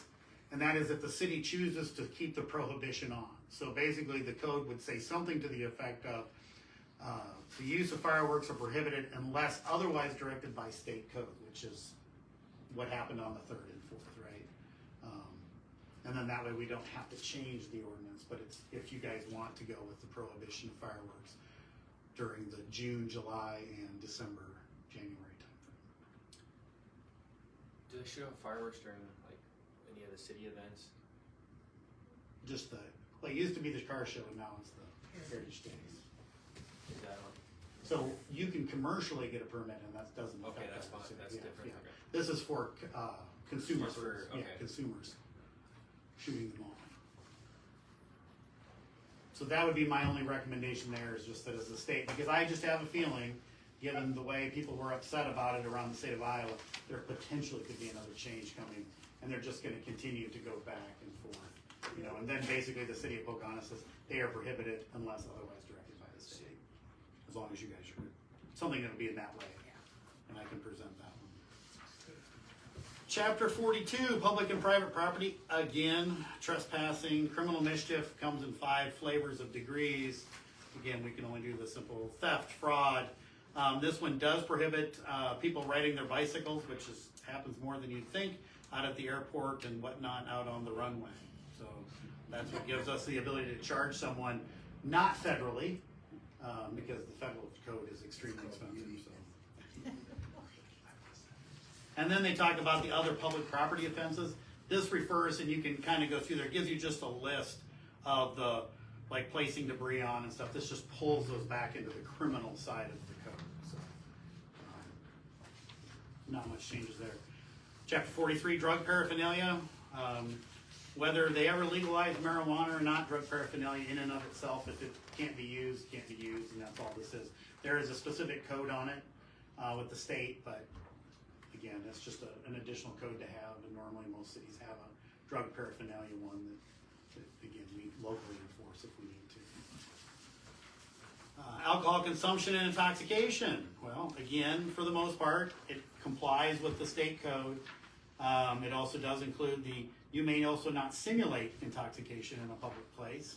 and that is if the city chooses to keep the prohibition on. So basically, the code would say something to the effect of the use of fireworks are prohibited unless otherwise directed by state code, which is what happened on the 3rd and 4th, right? And then that way we don't have to change the ordinance, but it's if you guys want to go with the prohibition of fireworks during the June, July, and December, January timeframe. Do they shoot off fireworks during like any of the city events? Just it used to be the car show, and now it's the Heritage Days. Is that on? So you can commercially get a permit, and that doesn't affect Okay, that's our fine. city. That's different. Okay. This is for consumers. Okay. Consumers shooting them off. So that would be my only recommendation there, is just that as the state, because I just have a feeling, given the way people were upset about it around the state of Iowa, there potentially could be another change coming, and they're just going to continue to go back and forth. You know, and then basically the city of Pocahontas says they are prohibited unless otherwise directed by the state. As long as you guys are something that'll be in that way, and I can present that one. Chapter 42, public and private property. Again, trespassing, criminal mischief comes in 5 flavors of degrees. Again, we can only do the simple theft, fraud. This one does prohibit people riding their bicycles, which happens more than you'd think, out at the airport and whatnot out on the runway. So that's what gives us the ability to charge someone, not federally, because the federal code is extremely expensive. So. And then they talk about the other public property offenses. This refers, and you can kind of go through there, it gives you just a list of the, like placing debris on and stuff. This just pulls those back into the criminal side of the code. So, not much changes there. Chapter 43, drug paraphernalia. Whether they ever legalize marijuana or not, drug paraphernalia in and of itself, if it can't be used, and that's all this is. There is a specific code on it with the state, but again, that's just an additional code to have, and normally most cities have a drug paraphernalia one that again, we locally enforce if we need to. Alcohol consumption and intoxication. Well, again, for the most part, it complies with the state code. It also does include you may also not simulate intoxication in a public place,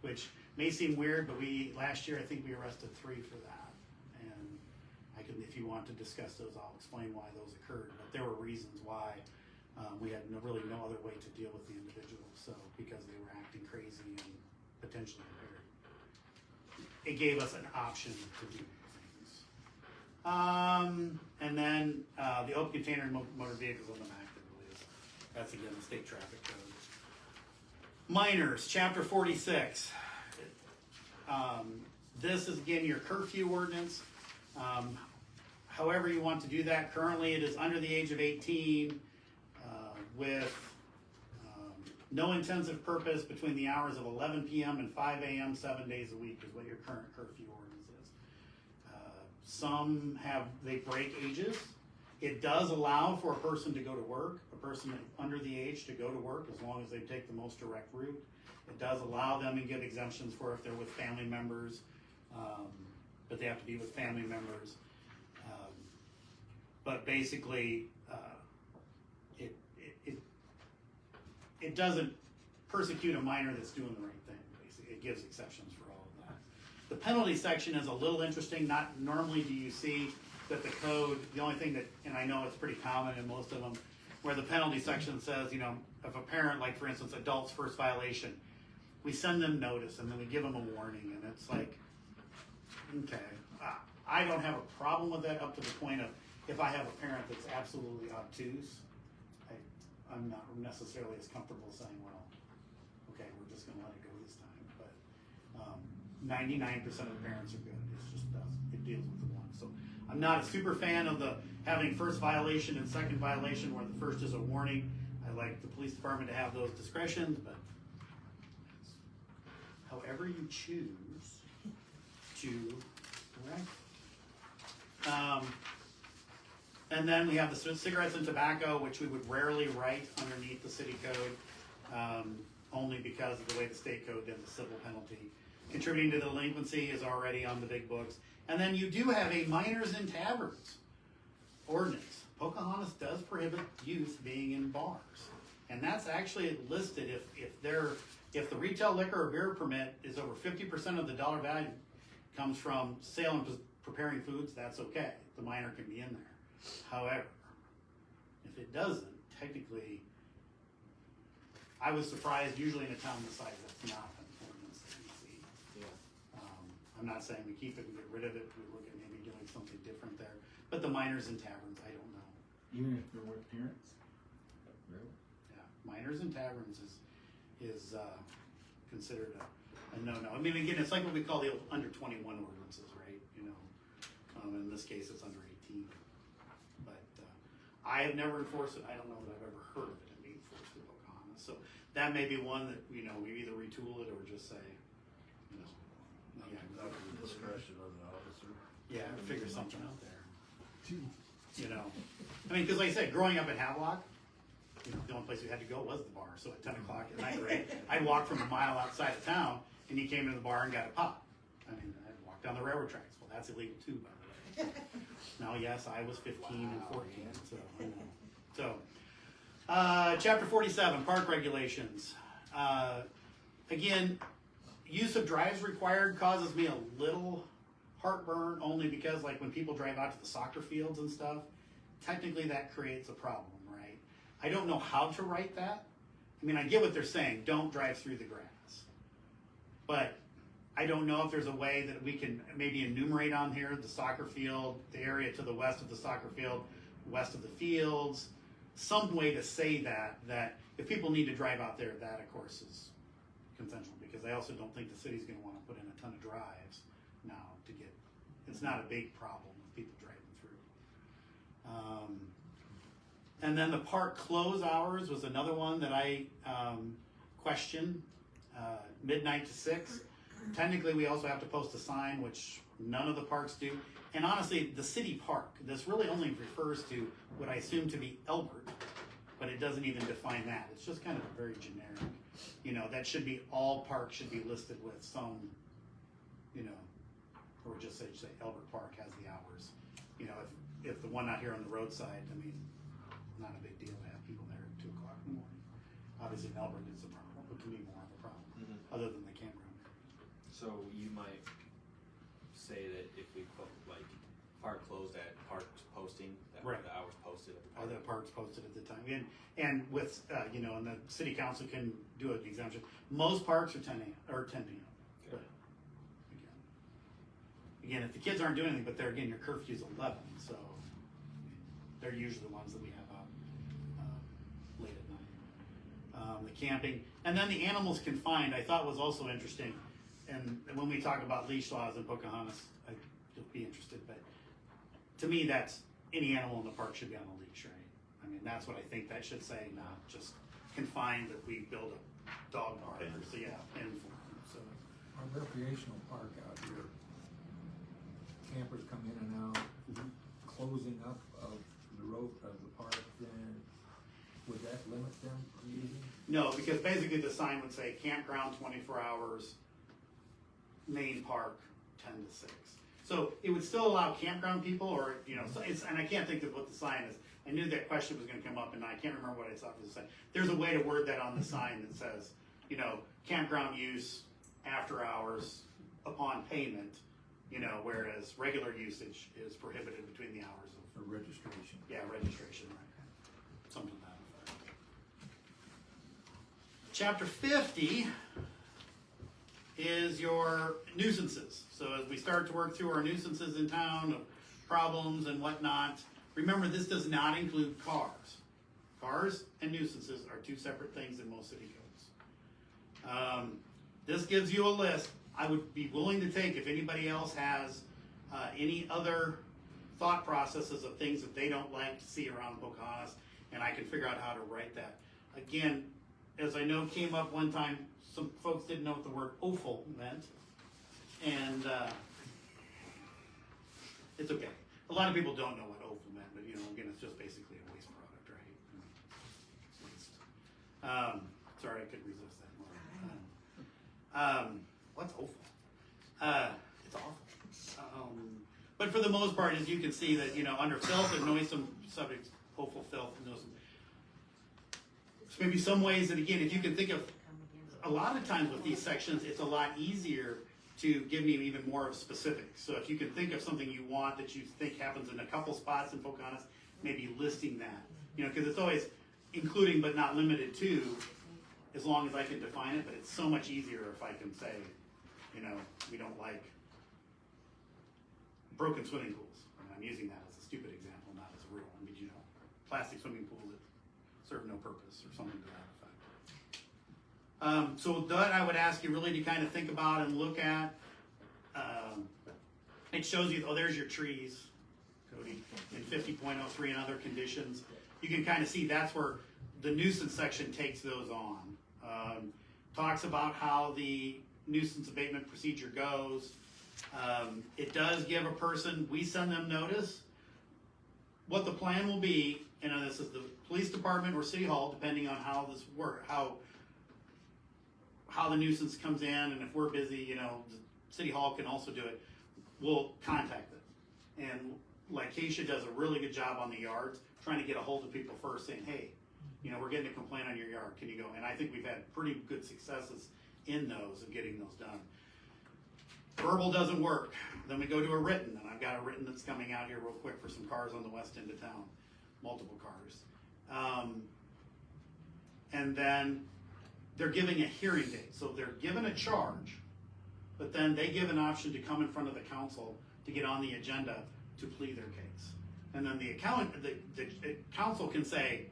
which may seem weird, but last year I think we arrested 3 for that. And if you want to discuss those, I'll explain why those occurred. But there were reasons why we had really no other way to deal with the individuals. So because they were acting crazy and potentially impaired, it gave us an option to do things. And then the open container motor vehicles on the back, there really is That's again the state traffic code. Minors, chapter 46. This is again your curfew ordinance. However you want to do that, currently it is under the age of 18 with no intensive purpose between the hours of 11 p.m. and 5 a.m. 7 days a week is what your current curfew ordinance is. Some they break ages. It does allow for a person to go to work, a person under the age to go to work as long as they take the most direct route. It does allow them and give exemptions for if they're with family members, but they have to be with family members. But basically, it doesn't persecute a minor that's doing the right thing. Basically, it gives exceptions for all of that. The penalty section is a little interesting. Not normally do you see that the code, the only thing that, and I know it's pretty common in most of them, where the penalty section says, you know, if a parent, like for instance, adult's first violation, we send them notice and then we give them a warning, and it's like, okay, I don't have a problem with that up to the point of if I have a parent that's absolutely obtuse, I'm not necessarily as comfortable saying, well, okay, we're just going to let it go this time. But 99% of the parents are good. It deals with the one. So I'm not a super fan of the having first violation and second violation where the first is a warning. I like the police department to have those discretions, but however you choose to correct. And then we have the cigarettes and tobacco, which we would rarely write underneath the city code, only because of the way the state code does the civil penalty. Contributing to the delinquency is already on the big books. And then you do have a minors in taverns ordinance. Pocahontas does prohibit youth being in bars. And that's actually listed if the retail liquor or beer permit is over 50% of the dollar value comes from sale and preparing foods, that's okay. The minor can be in there. However, if it doesn't, technically, I was surprised, usually in a town this size, that's not an ordinance that we see. Yeah. I'm not saying we keep it and get rid of it, we look at maybe doing something different there. But the minors in taverns, I don't know. Even if they're with parents? Really? Yeah, minors in taverns is considered a no-no. I mean, again, it's like what we call the under 21 ordinances, right? You know, in this case, it's under 18. But I have never enforced it. I don't know that I've ever heard of it being enforced in Pocahontas. So that may be one that, you know, we either retool it or just say, you know, yeah, Up to the discretion of the officer. yeah, figure something out there. You know, I mean, because like I said, growing up in Havelock, you know, the only place we had to go was the bar. So at 10 o'clock at night, right, I'd walk from a mile outside of town, and he came into the bar and got a pop. I mean, I'd walk down the railroad tracks. Well, that's illegal too, by the way. Now, yes, I was 15 and 14, so I know. So, chapter 47, park regulations. Again, use of drives required causes me a little heartburn, only because like when people drive out to the soccer fields and stuff, technically that creates a problem, right? I don't know how to write that. I mean, I get what they're saying, don't drive through the grass. But I don't know if there's a way that we can maybe enumerate on here the soccer field, the area to the west of the soccer field, west of the fields, some way to say that if people need to drive out there, that of course is consensual, because I also don't think the city's going to want to put in a ton of drives now to get, it's not a big problem with people driving through. And then the park close hours was another one that I questioned, midnight to 6. Technically, we also have to post a sign, which none of the parks do. And honestly, the city park, this really only refers to what I assume to be Elbert, but it doesn't even define that. It's just kind of very generic. You know, that should be, all parks should be listed with some, you know, or just say Elbert Park has the hours. You know, if the one out here on the roadside, I mean, not a big deal to have people there at 2 o'clock in the morning. Obviously, in Elbert is a problem. It can be more of a problem, other than the campground. So you might say that if we put like park closed at parks posting, that Right. the hours posted at the park. The parks posted at the time, and with you know, and the city council can do an exemption. Most parks are 10 a.m. or 10 p.m. But again, if the kids aren't doing anything, but they're again, your curfew's 11, so they're usually the ones that we have out late at night. The camping, and then the animals confined, I thought was also interesting. And when we talk about leash laws in Pocahontas, you'll be interested, but to me, that's any animal in the park should be on a leash, right? I mean, that's what I think that should say, not just confined that we build a dog park, or so yeah, pen for them, so. Our recreational park out here, campers come in and out, closing up of the road of the park, then would that limit them from using? No, because basically the sign would say campground 24 hours, main park 10 to 6. So it would still allow campground people, or, you know, so it's, and I can't think of what the sign is. I knew that question was gonna come up, and I can't remember what I saw for the sign. There's a way to word that on the sign that says, you know, campground use after hours upon payment, you know, whereas regular usage is prohibited between the hours of. For registration. Yeah, registration, right. Something like that. Chapter 50 is your nuisances. So as we start to work through our nuisances in town, of problems and whatnot, remember this does not include cars. Cars and nuisances are two separate things in most city codes. This gives you a list. I would be willing to take if anybody else has any other thought processes of things that they don't like to see around Pocahontas, and I can figure out how to write that. Again, as I know came up one time, some folks didn't know what the word offal meant, and it's okay. A lot of people don't know what offal meant, but you know, again, it's just basically a waste product, right? Sorry, I couldn't resist that. What's offal? It's awful. But for the most part, as you can see that, you know, under filth and noisome subjects, offal, filth, and noisome. So maybe some ways that, again, if you can think of, a lot of times with these sections, it's a lot easier to give me even more specifics. So if you can think of something you want that you think happens in a couple spots in Pocahontas, maybe listing that. You know, because it's always including but not limited to, as long as I can define it, but it's so much easier if I can say, you know, we don't like broken swimming pools. And I'm using that as a stupid example, not as a real one, but you know, plastic swimming pools that serve no purpose or something to that effect. So that I would ask you really to kind of think about and look at. It shows you, oh, there's your trees, Cody, in 50.03 and other conditions. You can kind of see that's where the nuisance section takes those on. Talks about how the nuisance abatement procedure goes. It does give a person, we send them notice. What the plan will be, and this is the police department or city hall, depending on how this works, how the nuisance comes in, and if we're busy, you know, the city hall can also do it. We'll contact them. And like Keisha does a really good job on the yards, trying to get a hold of people first, saying, hey, you know, we're getting a complaint on your yard, can you go? And I think we've had pretty good successes in those, of getting those done. Verbal doesn't work. Then we go to a written, and I've got a written that's coming out here real quick for some cars on the west end of town, multiple cars. And then they're giving a hearing date. So they're given a charge, but then they give an option to come in front of the council to get on the agenda to plead their case. And then the council can say,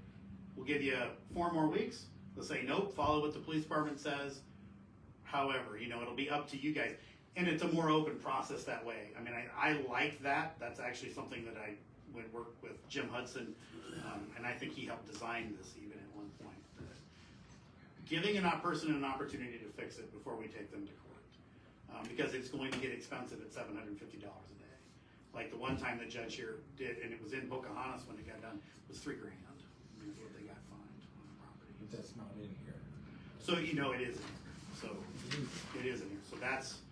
we'll give you 4 more weeks. They'll say, nope, follow what the police department says. However, you know, it'll be up to you guys. And it's a more open process that way. I mean, I like that. That's actually something that I would work with Jim Hudson, and I think he helped design this even at one point. Giving a person an opportunity to fix it before we take them to court. Because it's going to get expensive at $750 a day. Like the one time the judge here did, and it was in Pocahontas when it got done, was $3,000. Is what they got fined on the property. But that's not in here. So, you know, it is in here. So, it is in here. So that's,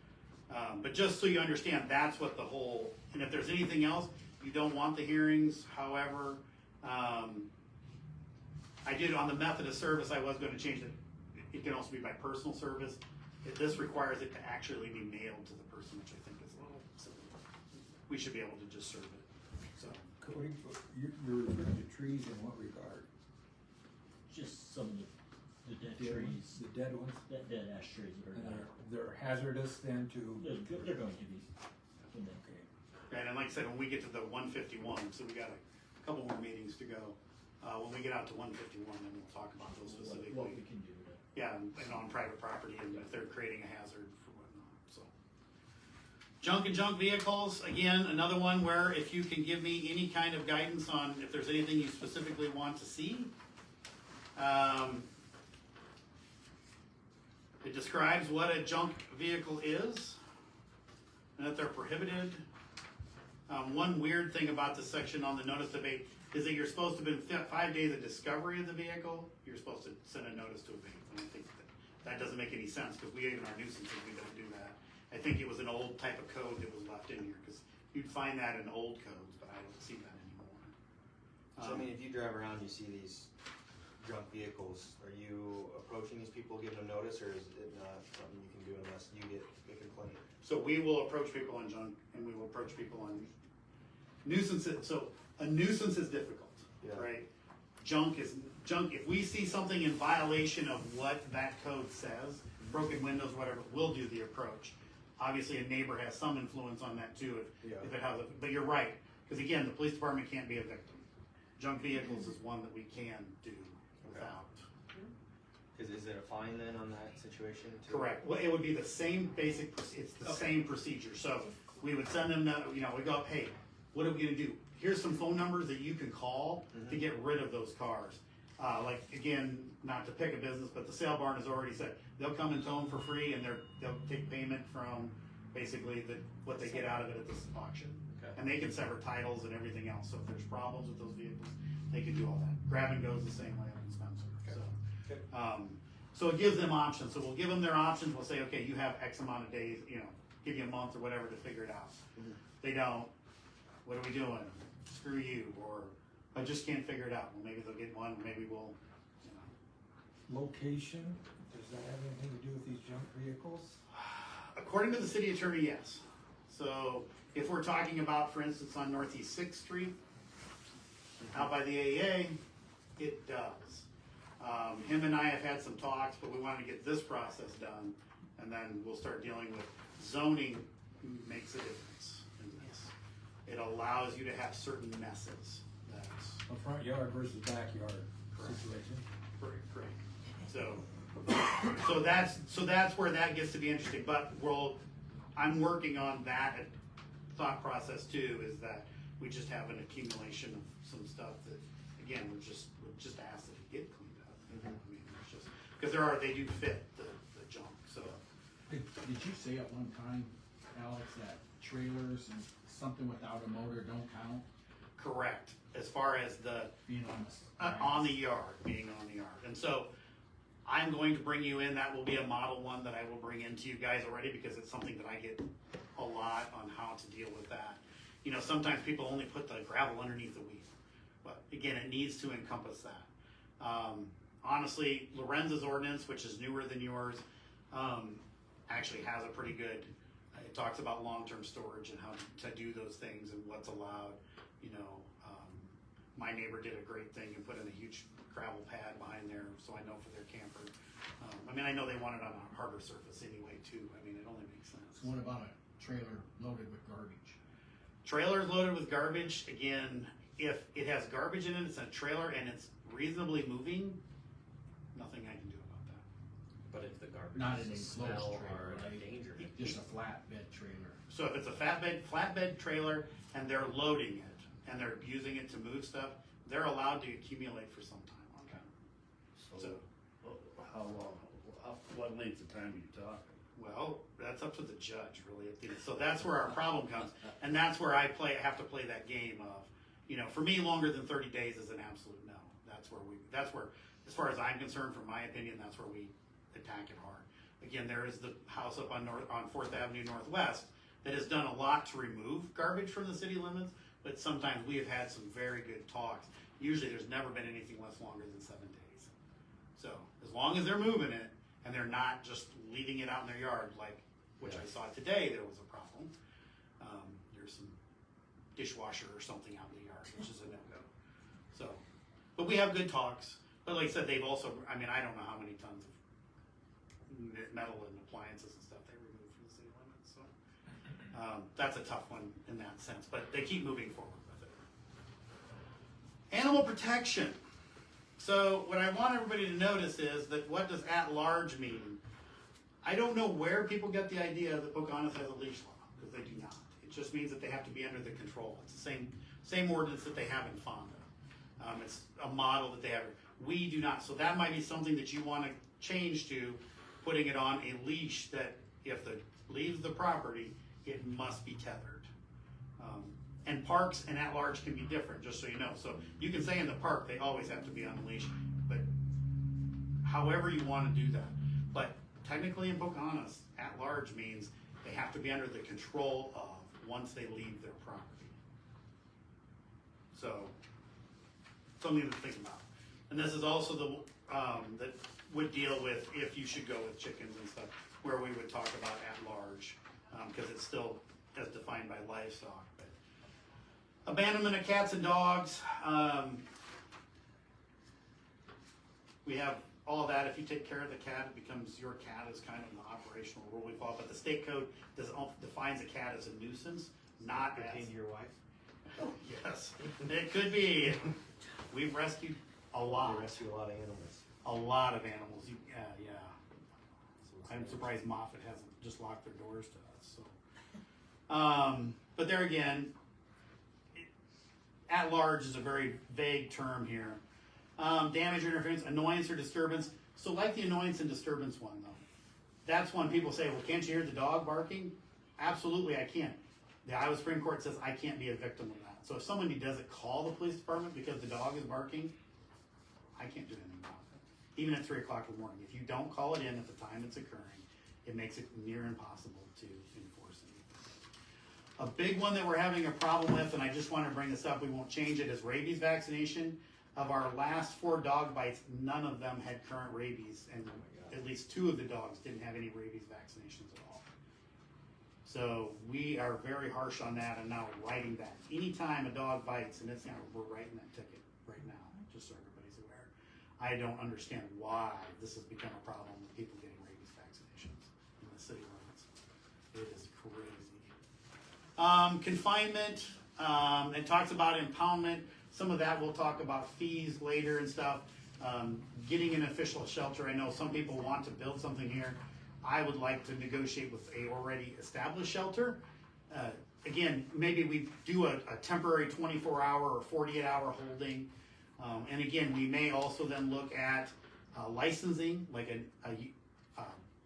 but just so you understand, that's what the whole, and if there's anything else, you don't want the hearings, however, I did on the method of service, I was going to change it. It can also be by personal service. This requires it to actually be mailed to the person, which I think is a little silly. We should be able to just serve it. So, Cody, you're referring to trees in what regard? Just some of the dead trees. The dead ones? Dead ash trees that are And there. they're hazardous then to? They're going to be. Okay. and like I said, when we get to the 151, so we got a couple more meetings to go. When we get out to 151, then we'll talk about those specifically. What we can do to. Yeah, and on private property, and if they're creating a hazard for whatnot, so. Junk and junk vehicles, again, another one where if you can give me any kind of guidance on if there's anything you specifically want to see. It describes what a junk vehicle is, and that they're prohibited. One weird thing about this section on the notice debate is that you're supposed to, within 5 days of discovery of the vehicle, you're supposed to send a notice to abate. And I think that doesn't make any sense, because we, in our nuisances, we don't do that. I think it was an old type of code that was left in here, because you'd find that in old codes, but I don't see that anymore. So I mean, if you drive around, you see these junk vehicles, are you approaching these people, giving them notice, or is it not something you can do unless you get a complaint? So we will approach people on junk, and we will approach people on nuisances. So a nuisance is difficult, right? Junk is junk. If we see something in violation of what that code says, broken windows, whatever, we'll do the approach. Obviously, a neighbor has some influence on that too, if it has. But you're right, because again, the police department can't be a victim. Junk vehicles is one that we can do without. Is it a fine then on that situation too? Correct. Well, it would be the same basic. It's the same procedure. So we would send them. We go up. Hey, what are we gonna do? Here's some phone numbers that you can call to get rid of those cars. Like again, not to pick a business, but the sale barn has already said they'll come and tow them for free, and they'll take payment from basically what they get out of it at this auction. Okay. And they can sever titles and everything else. So if there's problems with those vehicles, they can do all that. Grab and go is the same way up in Spencer. Okay. So, so it gives them options. So we'll give them their options. We'll say, okay, you have X amount of days, give you a month or whatever to figure it out. They don't. What are we doing? Screw you. Or I just can't figure it out. Well, maybe they'll get one. Maybe we'll, Location, does that have anything to do with these junk vehicles? According to the city attorney, yes. So if we're talking about, for instance, on Northeast 6th Street, out by the AEA, it does. Him and I have had some talks, but we want to get this process done, and then we'll start dealing with zoning. Makes a difference in this. It allows you to have certain messes. That's A front yard versus backyard situation. correct. So that's where that gets to be interesting. But I'm working on that thought process too. Is that we just have an accumulation of some stuff that, again, we're just asked that it get cleaned up. I mean, it's just because they do fit the junk. So Did you say at one time, Alex, that trailers and something without a motor don't count? correct. As far as the Being on on the yard, being on the yard. And so I'm going to bring you in. That will be a model one that I will bring into you guys already, because it's something that I get a lot on how to deal with that. Sometimes people only put the gravel underneath the wheel, but again, it needs to encompass that. Honestly, Lorenzo's ordinance, which is newer than yours, actually has a pretty good, it talks about long-term storage and how to do those things and what's allowed. My neighbor did a great thing and put in a huge gravel pad behind there, so I know for their camper. I know they want it on a harder surface anyway too. It only makes sense. What about a trailer loaded with garbage? Trailers loaded with garbage, again, if it has garbage in it, it's a trailer and it's reasonably moving, nothing I can do about that. But if the garbage Not an is a enclosed smell trailer, or an right? endangerment. Just a flatbed trailer. So if it's a flatbed trailer and they're loading it and they're using it to move stuff, they're allowed to accumulate for some time on that. So, how long, what length of time are you talking? Well, that's up to the judge, really. So that's where our problem comes, and that's where I have to play that game of, for me, longer than 30 days is an absolute no. That's where, as far as I'm concerned, from my opinion, that's where we attack it hard. Again, there is the house up on 4th Avenue Northwest that has done a lot to remove garbage from the city limits, but sometimes we have had some very good talks. Usually there's never been anything less longer than 7 days. So as long as they're moving it and they're not just leaving it out in their yard, which I saw today, there was a problem. There's some dishwasher or something out in the yard, which is a no-go. So, but we have good talks. But like I said, they've also, I don't know how many tons of metal and appliances and stuff they remove from the city limits. So that's a tough one in that sense. But they keep moving forward with it. Animal protection. So what I want everybody to notice is that what does at large mean? I don't know where people get the idea that Pocahontas has a leash law, because they do not. It just means that they have to be under the control. It's the same ordinance that they have in Fonda. It's a model that they have. We do not. So that might be something that you want to change to putting it on a leash that if it leaves the property, it must be tethered. And parks and at large can be different, just so you know. So you can say in the park they always have to be on a leash, but however you want to do that. But technically in Pocahontas, at large means they have to be under the control of once they leave their property. So something to think about. And this is also the that would deal with if you should go with chickens and stuff, where we would talk about at large, because it's still as defined by livestock. But abandonment of cats and dogs. We have all that. If you take care of the cat, it becomes your cat is kind of the operational rule we follow. But the state code defines a cat as a nuisance, not Pertain as to your wife? yes, it could be. We've rescued a lot. We rescue a lot of animals. A lot of animals. Yeah. I'm surprised Moffett hasn't just locked their doors to us. So, but there again, at large is a very vague term here. Damage or interference, annoyance or disturbance. So like the annoyance and disturbance one though, that's when people say, well, can't you hear the dog barking? Absolutely, I can. The Iowa Supreme Court says I can't be a victim of that. So if somebody doesn't call the police department because the dog is barking, I can't do anything about it. Even at 3 o'clock in the morning. If you don't call it in at the time it's occurring, it makes it near impossible to enforce it. A big one that we're having a problem with, and I just want to bring this up, we won't change it, is rabies vaccination. Of our last 4 dog bites, none of them had current rabies, and at least 2 of the dogs didn't have any rabies vaccinations at all. So we are very harsh on that, and now writing that. Anytime a dog bites, and it's we're writing that ticket right now, just so everybody's aware. I don't understand why this has become a problem with people getting rabies vaccinations in the city limits. It is crazy. Confinement, it talks about impoundment. Some of that we'll talk about fees later and stuff. Getting an official shelter. I know some people want to build something here. I would like to negotiate with a already established shelter. Again, maybe we do a temporary 24-hour or 48-hour holding. And again, we may also then look at licensing, like a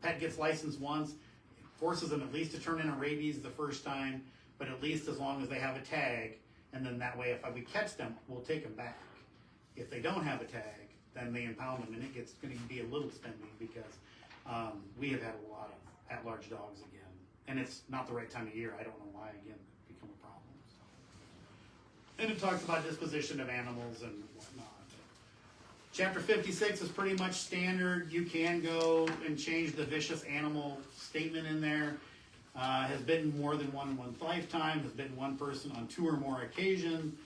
pet gets licensed once, forces them at least to turn in a rabies the first time, but at least as long as they have a tag. And then that way, if we catch them, we'll take them back. If they don't have a tag, then they impound them, and it's going to be a little spendy because we have had a lot of at-large dogs again. And it's not the right time of year. I don't know why, again, it's become a problem. So. And it talks about disposition of animals and whatnot. Chapter 56 is pretty much standard. You can go and change the vicious animal statement in there. Has bitten more than one in one's lifetime, has bitten one person on 2 or more occasions,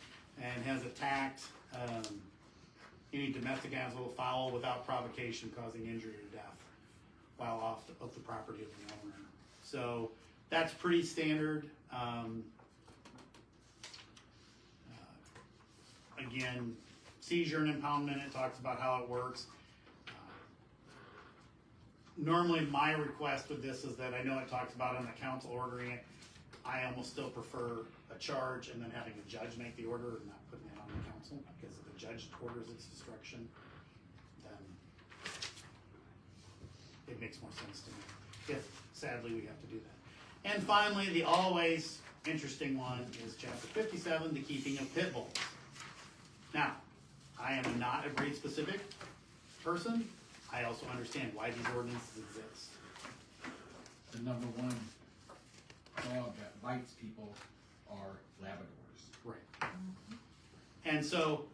and has attacked any domestic animal fowl without provocation, causing injury or death while off of the property of the owner. So that's pretty standard. Again, seizure and impoundment, it talks about how it works. Normally my request with this is that I know it talks about on the council ordering it. I almost still prefer a charge and then having a judge make the order and not putting it on the council, because if the judge orders its destruction, then it makes more sense to me. If sadly we have to do that. And finally, the always interesting one is chapter 57, the keeping of pit bulls. Now, I am not a breed specific person. I also understand why these ordinances exist. The number one dog that bites people are Labradors. Right. And so,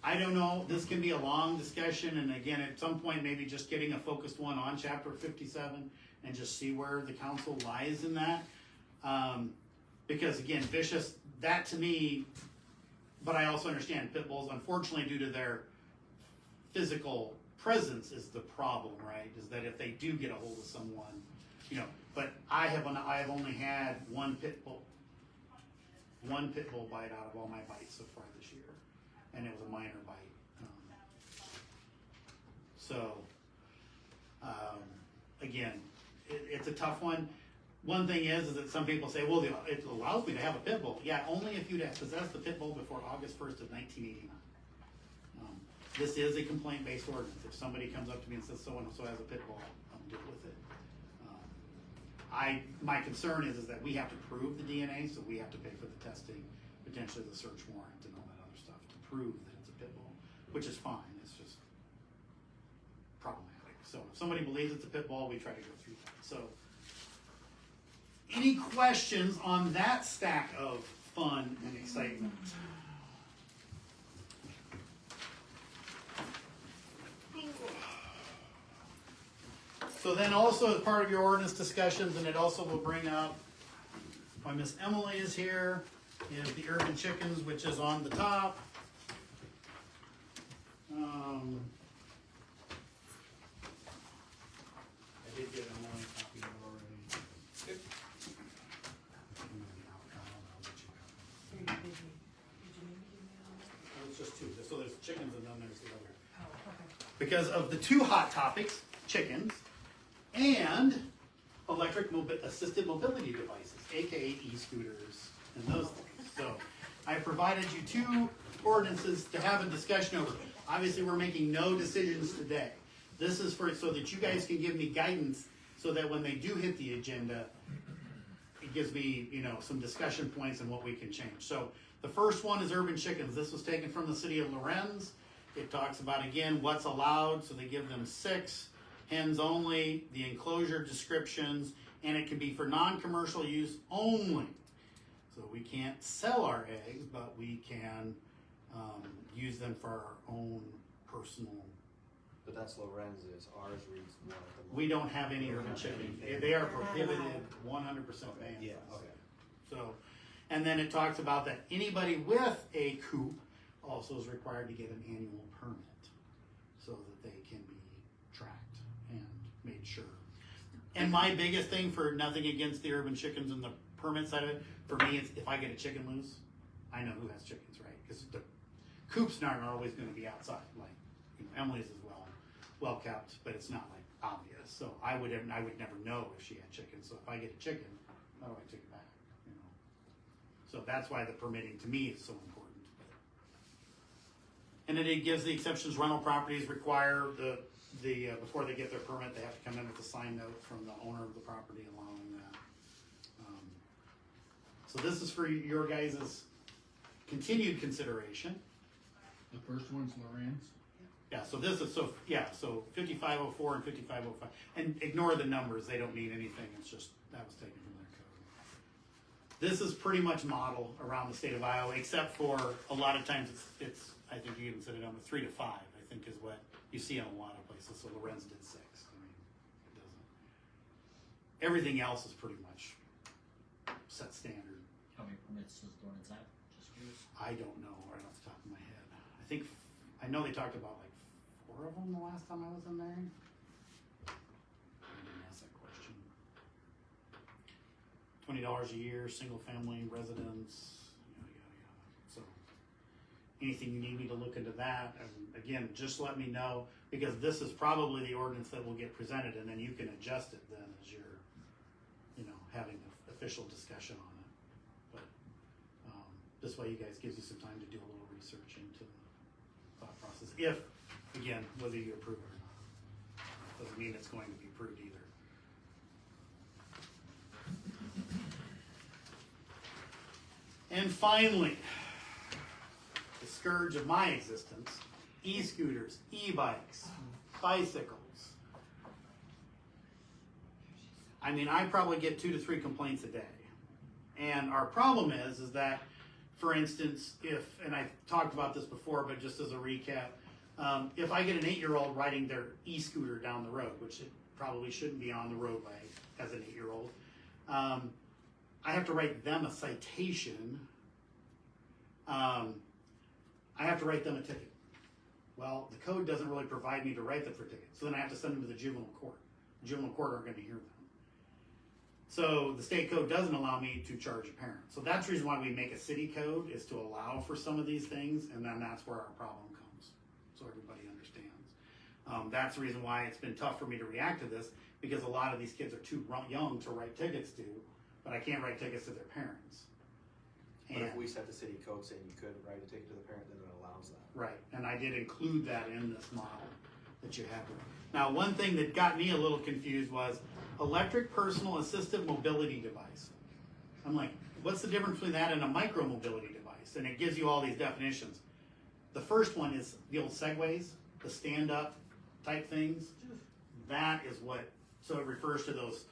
I don't know, this can be a long discussion, and again, at some point, maybe just getting a focused one on chapter 57 and just see where the council lies in that. Because again, vicious, that to me, but I also understand pit bulls, unfortunately, due to their physical presence is the problem, right? Is that if they do get a hold of someone, but I have only had one pit bull bite out of all my bites so far this year, and it was a minor bite. So, again, it's a tough one. One thing is that some people say, well, it allows me to have a pit bull. Yeah, only if you'd have possessed the pit bull before August 1st of 1989. This is a complaint-based ordinance. If somebody comes up to me and says so-and-so has a pit bull, I'll deal with it. My concern is that we have to prove the DNA, so we have to pay for the testing, potentially the search warrant and all that other stuff to prove that it's a pit bull, which is fine. It's just problematic. So if somebody believes it's a pit bull, we try to go through that. So any questions on that stack of fun and excitement? So then also as part of your ordinance discussions, and it also will bring up, why Miss Emily is here, is the urban chickens, which is on the top. I did get an online copy of it already. It's just two. So there's chickens and then there's the other. Because of the two hot topics, chickens and electric assisted mobility devices, aka e-scooters and those things. So I provided you two ordinances to have a discussion over. Obviously, we're making no decisions today. This is for so that you guys can give me guidance so that when they do hit the agenda, it gives me, some discussion points and what we can change. So the first one is urban chickens. This was taken from the city of Lorenz. It talks about, again, what's allowed. So they give them 6, hens only, the enclosure descriptions, and it can be for non-commercial use only. So we can't sell our eggs, but we can use them for our own personal. But that's Lorenz's. Ours reads one at the moment. We don't have any urban chickens. They are prohibited, 100% banned. Yeah, okay. So, and then it talks about that anybody with a coop also is required to get an annual permit so that they can be tracked and made sure. And my biggest thing, for nothing against the urban chickens and the permit side of it, for me, it's if I get a chicken loose, I know who has chickens, right? Because the coops aren't always going to be outside. Like Emily's is well kept, but it's not like obvious. So I would never know if she had chickens. So if I get a chicken, how do I take it back? So that's why the permitting to me is so important. And then it gives the exceptions. Rental properties require the before they get their permit, they have to come in with a sign note from the owner of the property allowing that. So this is for your guys' continued consideration. The first one's Lorenz. Yeah, so this is, so 5504 and 5505. And ignore the numbers, they don't mean anything, it's just, that was taken from their code. This is pretty much model around the state of Iowa, except for a lot of times it's I think you even said it on the 3 to 5, I think is what you see in a lot of places. So Lorenz did 6. I mean, it doesn't. Everything else is pretty much set standard. How many permits does Lawrence have? Just curious. I don't know right off the top of my head. I know they talked about like 4 of them the last time I was in there. I didn't ask that question. $20 a year, single family residence, yada, yada, yada. So anything you need me to look into that, and again, just let me know, because this is probably the ordinance that will get presented, and then you can adjust it then as you're, having an official discussion on it. But this way you guys gives you some time to do a little research into the thought process. If, again, whether you approve it or not. Doesn't mean it's going to be approved either. And finally, the scourge of my existence, e-scooters, e-bikes, bicycles. I mean, I probably get 2 to 3 complaints a day. And our problem is that, for instance, and I've talked about this before, but just as a recap, if I get an 8-year-old riding their e-scooter down the road, which it probably shouldn't be on the roadway as an 8-year-old, I have to write them a citation. I have to write them a ticket. Well, the code doesn't really provide me to write them for tickets, so then I have to send them to the juvenile court. The juvenile court aren't going to hear them. So the state code doesn't allow me to charge a parent. So that's the reason why we make a city code, is to allow for some of these things, and then that's where our problem comes, so everybody understands. That's the reason why it's been tough for me to react to this, because a lot of these kids are too young to write tickets to, but I can't write tickets to their parents. But if we set the city code saying you couldn't write a ticket to the parent, then it allows that. Right, and I did include that in this model that you have here. Now, one thing that got me a little confused was electric personal assistive mobility device. I'm like, what's the difference between that and a micro mobility device? And it gives you all these definitions. The first one is the old Segways, the stand-up type things. That is what, so it refers to those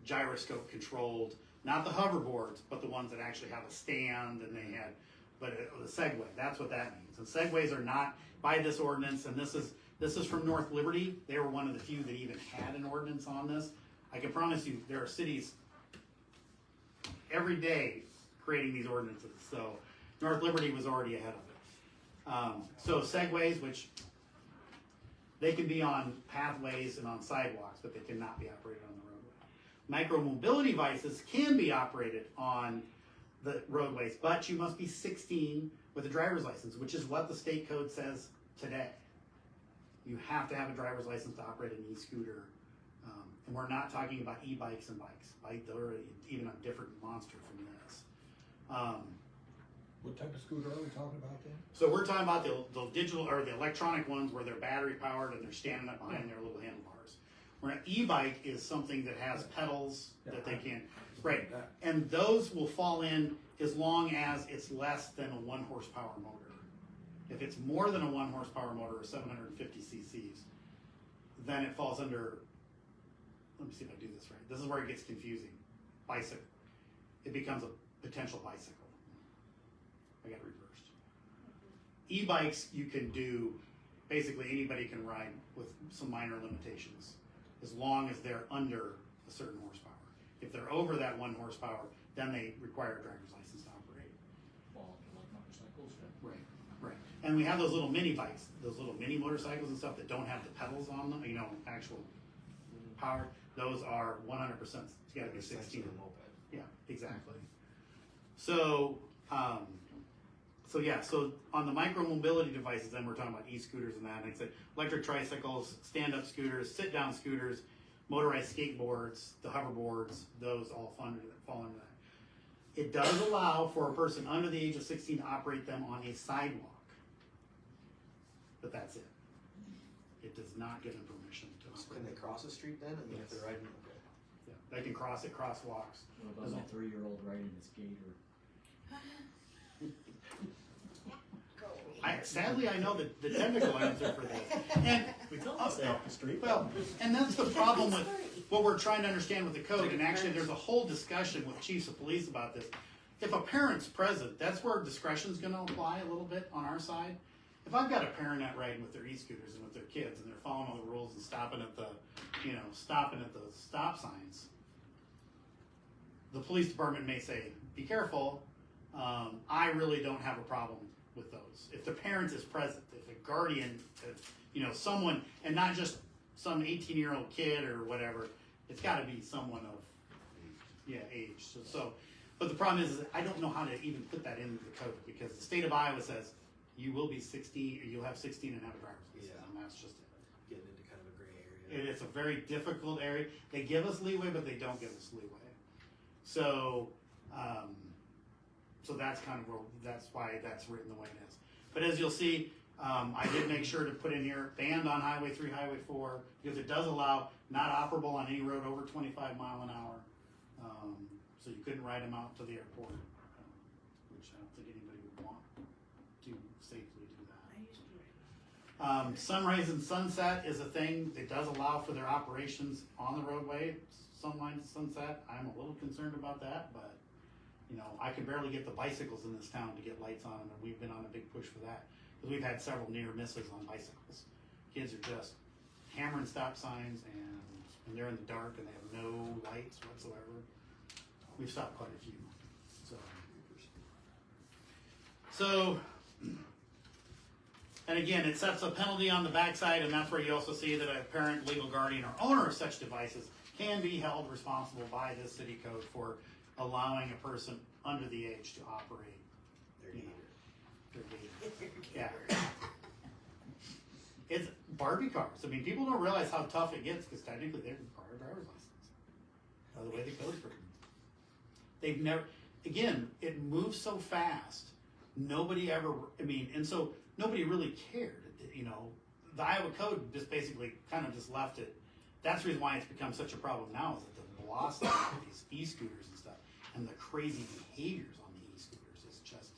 gyroscope controlled, not the hoverboards, but the ones that actually have a stand and they had, but the Segway, that's what that means. And Segways are not by this ordinance, and this is from North Liberty. They were one of the few that even had an ordinance on this. I can promise you there are cities every day creating these ordinances. So North Liberty was already ahead of it. So Segways, which they can be on pathways and on sidewalks, but they cannot be operated on the roadway. Micro mobility devices can be operated on the roadways, but you must be 16 with a driver's license, which is what the state code says today. You have to have a driver's license to operate an e-scooter. And we're not talking about e-bikes and bikes. They're even a different monster from this. What type of scooter are we talking about then? So we're talking about the digital or the electronic ones where they're battery powered and they're standing up behind their little handlebars. Where an e-bike is something that has pedals that they can, right. And those will fall in as long as it's less than a 1 horsepower motor. If it's more than a 1 horsepower motor or 750 cc's, then it falls under, let me see if I do this right. This is where it gets confusing. Bicycle. It becomes a potential bicycle. I got it reversed. E-bikes you can do, basically anybody can ride with some minor limitations as long as they're under a certain horsepower. If they're over that 1 horsepower, then they require a driver's license to operate. Well, like motorcycles. Right, right. And we have those little mini bikes, those little mini motorcycles and stuff that don't have the pedals on them, actual power. Those are 100%, it's gotta be 16. Yeah, exactly. So, so on the micro mobility devices, then we're talking about e-scooters and that. Like I said, electric tricycles, stand-up scooters, sit-down scooters, motorized skateboards, the hoverboards, those all fall under that. It does allow for a person under the age of 16 to operate them on a sidewalk, but that's it. It does not give them permission to So operate. can they cross the street then? I mean, if they're riding, okay. Yeah, they can cross it, crosswalks. What about my 3-year-old riding his gator? Sadly, I know the technical answer for this. And We tell them to stay off the street. well, and that's the problem with what we're trying to understand with the code. And actually, there's a whole discussion with chiefs of police about this. If a parent's present, that's where discretion's going to apply a little bit on our side. If I've got a parent out riding with their e-scooters and with their kids, and they're following all the rules and stopping at the stop signs, the police department may say, "Be careful." I really don't have a problem with those. If the parent is present, if a guardian, if, someone, and not just some 18-year-old kid or whatever, it's got to be someone of, age. But the problem is I don't know how to even put that into the code because the state of Iowa says you will be 16, or you'll have 16 and have a driver's license, and that's just it. Getting into kind of a gray area. It's a very difficult area. They give us leeway, but they don't give us leeway. So, so that's kind of that's why that's written the way it is. But as you'll see, I did make sure to put in here banned on Highway 3, Highway 4, because it does allow not operable on any road over 25 mile an hour. So you couldn't ride them out to the airport, which I don't think anybody would want to safely do that. Sunrise and sunset is a thing that does allow for their operations on the roadway. Sunrise and sunset, I'm a little concerned about that, but I can barely get the bicycles in this town to get lights on them, and we've been on a big push for that because we've had several near misses on bicycles. Kids are just hammering stop signs, and they're in the dark and they have no lights whatsoever. We've stopped quite a few. So, and again, it sets a penalty on the backside, and that's where you also see that a parent, legal guardian, or owner of such devices can be held responsible by this city code for allowing a person under the age to operate their gator. Yeah. It's Barbie cars. I mean, people don't realize how tough it gets because technically they require a driver's license. The way the code's written. They've never, again, it moves so fast. Nobody ever, I mean, and so nobody really cared. You know, the Iowa code just basically kind of just left it. That's the reason why it's become such a problem now is that the velocity of these e-scooters and stuff and the crazy behaviors on the e-scooters is just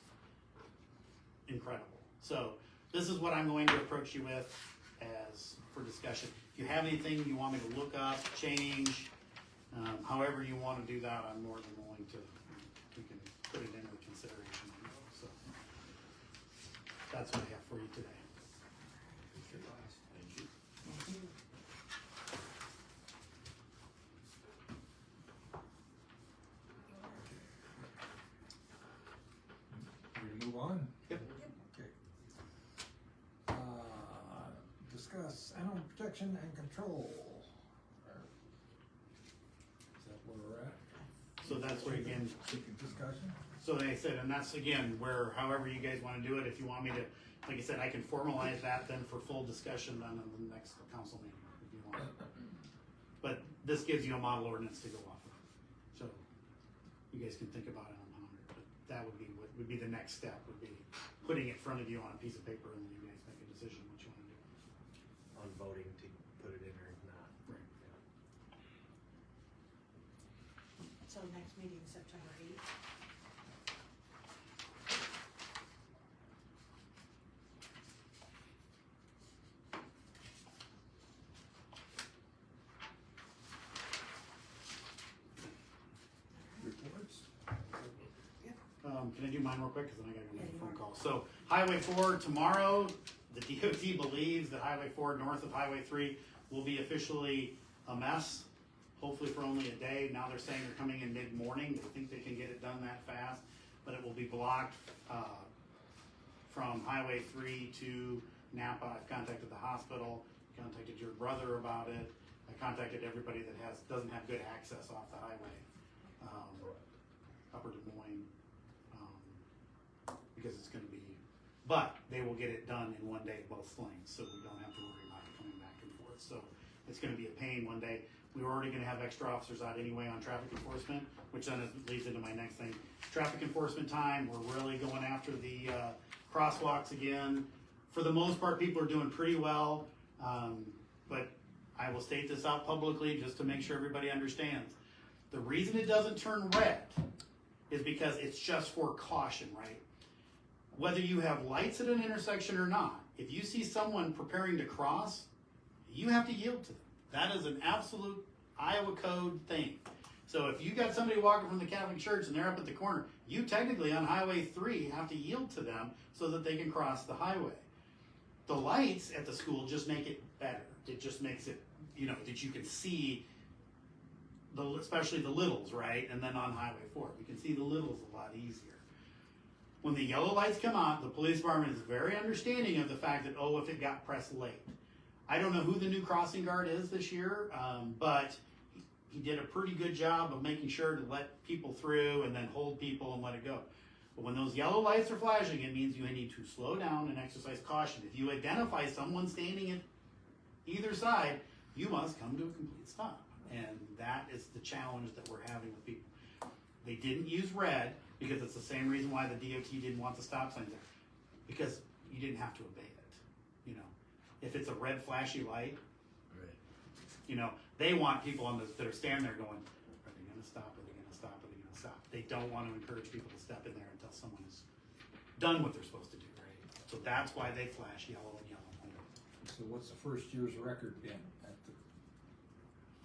incredible. So this is what I'm going to approach you with as for discussion. If you have anything you want me to look up, change, however you want to do that, I'm more than willing to, we can put it into consideration. So that's what I have for you today. We move on? Yep. Okay. Discuss animal protection and control. Is that where we're at? So that's where again, Discussion? so they said, and that's again where however you guys want to do it. If you want me to, like I said, I can formalize that then for full discussion then in the next council meeting if you want. But this gives you a model ordinance to go off of. So you guys can think about it on how, but that would be what would be the next step would be putting it in front of you on a piece of paper and then you guys make a decision what you want to do. On voting to put it in or not. Right. So next meeting, September 8th. Reports? Can I do mine real quick? Because then I got to go make a phone call. So Highway 4 tomorrow, the DOT believes that Highway 4 north of Highway 3 will be officially a mess. Hopefully for only a day. Now they're saying they're coming in mid-morning. They think they can get it done that fast, but it will be blocked from Highway 3 to Napa. I've contacted the hospital, contacted your brother about it. I contacted everybody that doesn't have good access off the highway, Upper Des Moines, because it's going to be. But they will get it done in one day, both lanes, so we don't have to worry about it coming back and forth. So it's going to be a pain one day. We were already going to have extra officers out anyway on traffic enforcement, which then leads into my next thing. Traffic enforcement time, we're really going after the crosswalks again. For the most part, people are doing pretty well, but I will state this out publicly just to make sure everybody understands. The reason it doesn't turn red is because it's just for caution, right? Whether you have lights at an intersection or not, if you see someone preparing to cross, you have to yield to them. That is an absolute Iowa code thing. So if you got somebody walking from the Catholic Church and they're up at the corner, you technically on Highway 3 have to yield to them so that they can cross the highway. The lights at the school just make it better. It just makes it, that you can see, especially the littles, right? And then on Highway 4, we can see the littles a lot easier. When the yellow lights come on, the police department is very understanding of the fact that, if it got pressed late. I don't know who the new crossing guard is this year, but he did a pretty good job of making sure to let people through and then hold people and let it go. But when those yellow lights are flashing, it means you need to slow down and exercise caution. If you identify someone standing at either side, you must come to a complete stop. And that is the challenge that we're having with people. They didn't use red because it's the same reason why the DOT didn't want the stop signs there. Because you didn't have to obey it. If it's a red flashy light, they want people that are standing there going, are they going to stop? Are they going to stop? Are they going to stop? They don't want to encourage people to step in there until someone is done what they're supposed to do, right? So that's why they flash yellow and yellow. So what's the first year's record been at the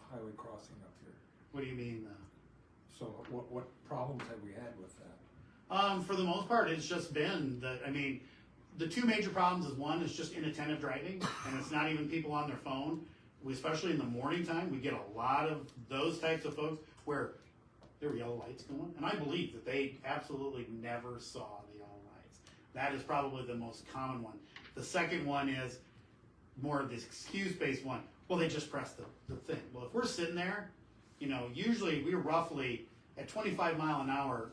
highway crossing up here? What do you mean? So what problems have we had with that? For the most part, it's just been that, the two major problems is one is just inattentive driving, and it's not even people on their phone. Especially in the morning time, we get a lot of those types of folks where there were yellow lights going, and I believe that they absolutely never saw the yellow lights. That is probably the most common one. The second one is more of this excuse-based one. Well, they just pressed the thing. Well, if we're sitting there, usually we're roughly at 25 mile an hour,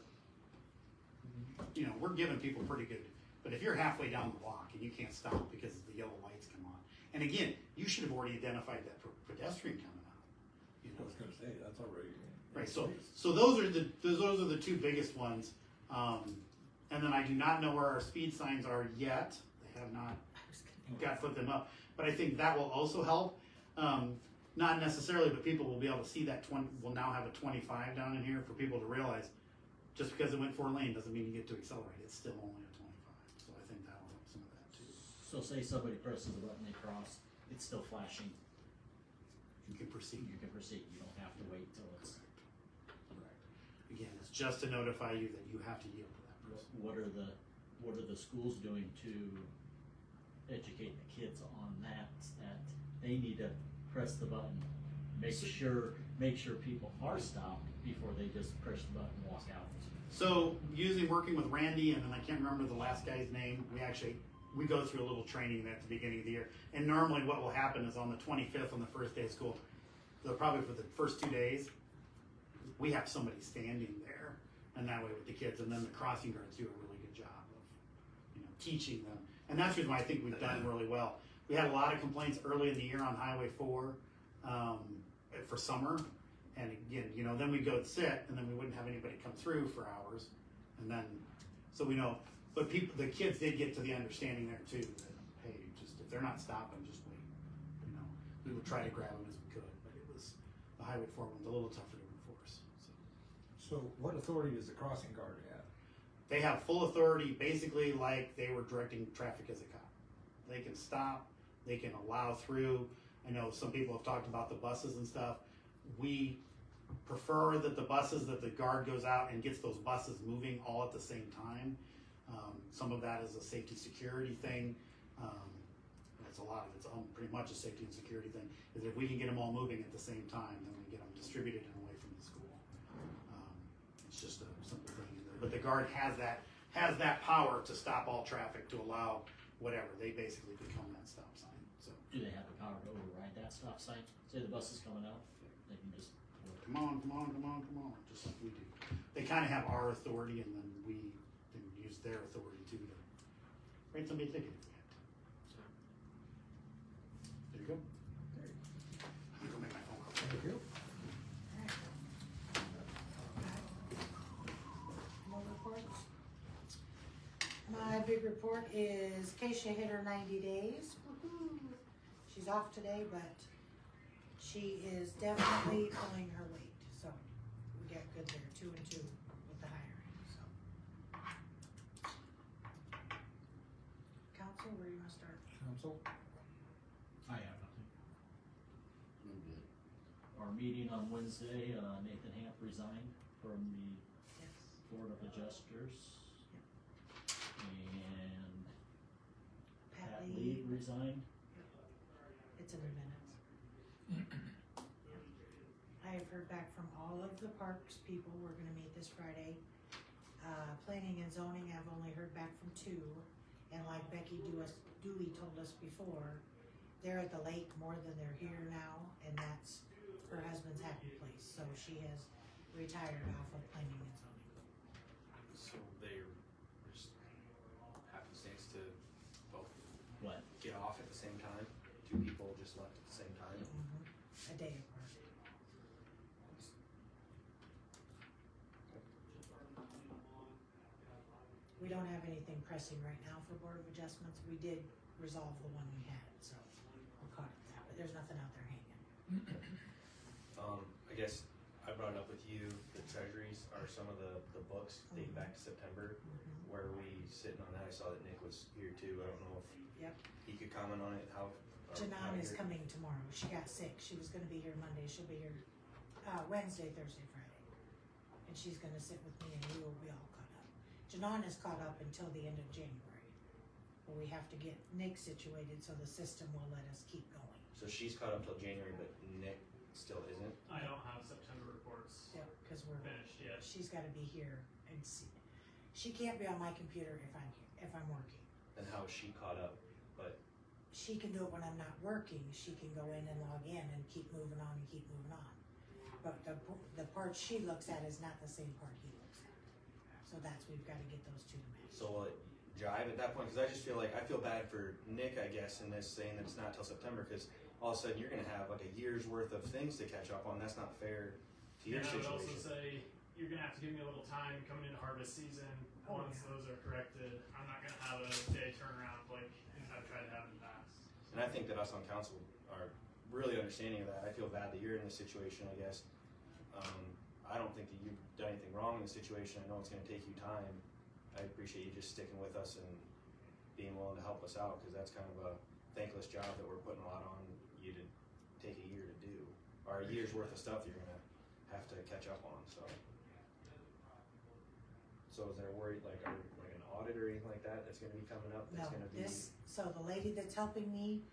we're giving people pretty good. But if you're halfway down the block and you can't stop because the yellow lights come on, And again, you should have already identified that pedestrian coming out. You I know, was gonna say, that's already. right? So those are the two biggest ones. And then I do not know where our speed signs are yet. They have not got to put them up, but I think that will also help. Not necessarily, but people will be able to see that will now have a 25 down in here for people to realize. Just because it went 4-lane doesn't mean you get to accelerate. It's still only a 25. So I think that'll help some of that too. So say somebody presses a button, they cross, it's still flashing, You can proceed. you can proceed, you don't have to wait till it's. Again, it's just to notify you that you have to yield to that person. What are the schools doing to educate the kids on that they need to press the button, make sure people are stopped before they just press the button and walk out. So usually working with Randy, and then I can't remember the last guy's name, we go through a little training at the beginning of the year. And normally what will happen is on the 25th, on the first day of school, probably for the first 2 days, we have somebody standing there, and that way with the kids, and then the crossing guards do a really good job of, teaching them. And that's the reason why I think we've done really well. We had a lot of complaints early in the year on Highway 4 for summer, and again, then we'd go sit, and then we wouldn't have anybody come through for hours, and then, so we know, but the kids did get to the understanding there too, that, hey, just, if they're not stopping, just wait, we would try to grab them as we could, but the Highway 4 one's a little tougher to enforce, so. So what authority does the crossing guard have? They have full authority, basically like they were directing traffic as a cop. They can stop, they can allow through. I know some people have talked about the buses and stuff. We prefer that the buses, that the guard goes out and gets those buses moving all at the same time. Some of that is a safety security thing. It's a lot of it's pretty much a safety and security thing. Is if we can get them all moving at the same time, then we get them distributed and away from the school. It's just a simple thing. But the guard has that power to stop all traffic, to allow whatever. They basically become that stop sign. So Do they have the power to override that stop sign? Say the bus is coming out, they can just. come on, just like we do. They kind of have our authority, and then we can use their authority too to write somebody a ticket if we have to. So there you go. I'm gonna go make my phone call. Thank you. More reports? My big report is Keisha hit her 90 days. Woohoo! She's off today, but she is definitely pulling her weight. So we got good there, 2 and 2 with the hiring. So, council, where do you want to start? Council? I have nothing. Our meeting on Wednesday, Nathan Hamp resigned from the Yes. Board of Adjusters. And Pat Lee resigned. It's in the minutes. I have heard back from all of the parks people. We're gonna meet this Friday. Planning and zoning, I've only heard back from 2. And like Becky Dooley told us before, they're at the lake more than they're here now, and that's her husband's happy place. So she has retired off of planning and zoning. So they're just happenstance to both What? Get off at the same time. 2 people just left at the same time. A day apart. We don't have anything pressing right now for Board of Adjustments. We did resolve the one we had, so we're caught up that, but there's nothing out there hanging. I guess I brought it up with you, the treasuries are some of the books dating back to September. Where are we sitting on that? I saw that Nick was here too. I don't know if Yep. he could comment on it, how. Janan is coming tomorrow. She got sick. She was gonna be here Monday. She'll be here, Wednesday, Thursday, Friday. And she's gonna sit with me and we will be all caught up. Janan is caught up until the end of January. But we have to get Nick situated so the system will let us keep going. So she's caught up till January, but Nick still isn't? I don't have September reports Yep, cause we're, finished yet. she's gotta be here and see. She can't be on my computer if I'm working. And how is she caught up? But She can do it when I'm not working. She can go in and log in and keep moving on and keep moving on. But the part she looks at is not the same part he looks at. So we've gotta get those 2 to match. so jive at that point, because I just feel like, I feel bad for Nick, I guess, in this, saying that it's not till September, because all of a sudden you're gonna have like a year's worth of things to catch up on. That's not fair to your And I would also situation. say, you're gonna have to give me a little time coming into harvest season, once those are corrected. I'm not gonna have a day turnaround like I've tried to have in the past. And I think that us on council are really understanding of that. I feel bad that you're in this situation, I guess. I don't think that you've done anything wrong in this situation. I know it's gonna take you time. I appreciate you just sticking with us and being willing to help us out, because that's kind of a thankless job that we're putting a lot on you to take a year to do, or a year's worth of stuff you're gonna have to catch up on, so. So is there a worry, like an audit or anything like that that's gonna be coming up, No, that's gonna be? so the lady that's helping me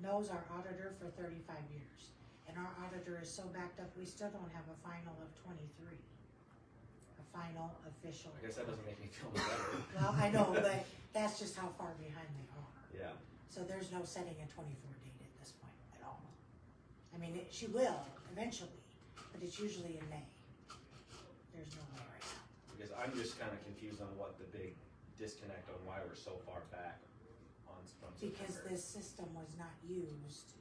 knows our auditor for 35 years. And our auditor is so backed up, we still don't have a final of 23. A final official. I guess that doesn't make me feel better. Well, I know, but that's just how far behind they are. Yeah. So there's no setting a 24 date at this point at all. I mean, she will eventually, but it's usually in May. There's no way right now. Because I'm just kinda confused on what the big disconnect on why we're so far back on from Because September. this system was not used.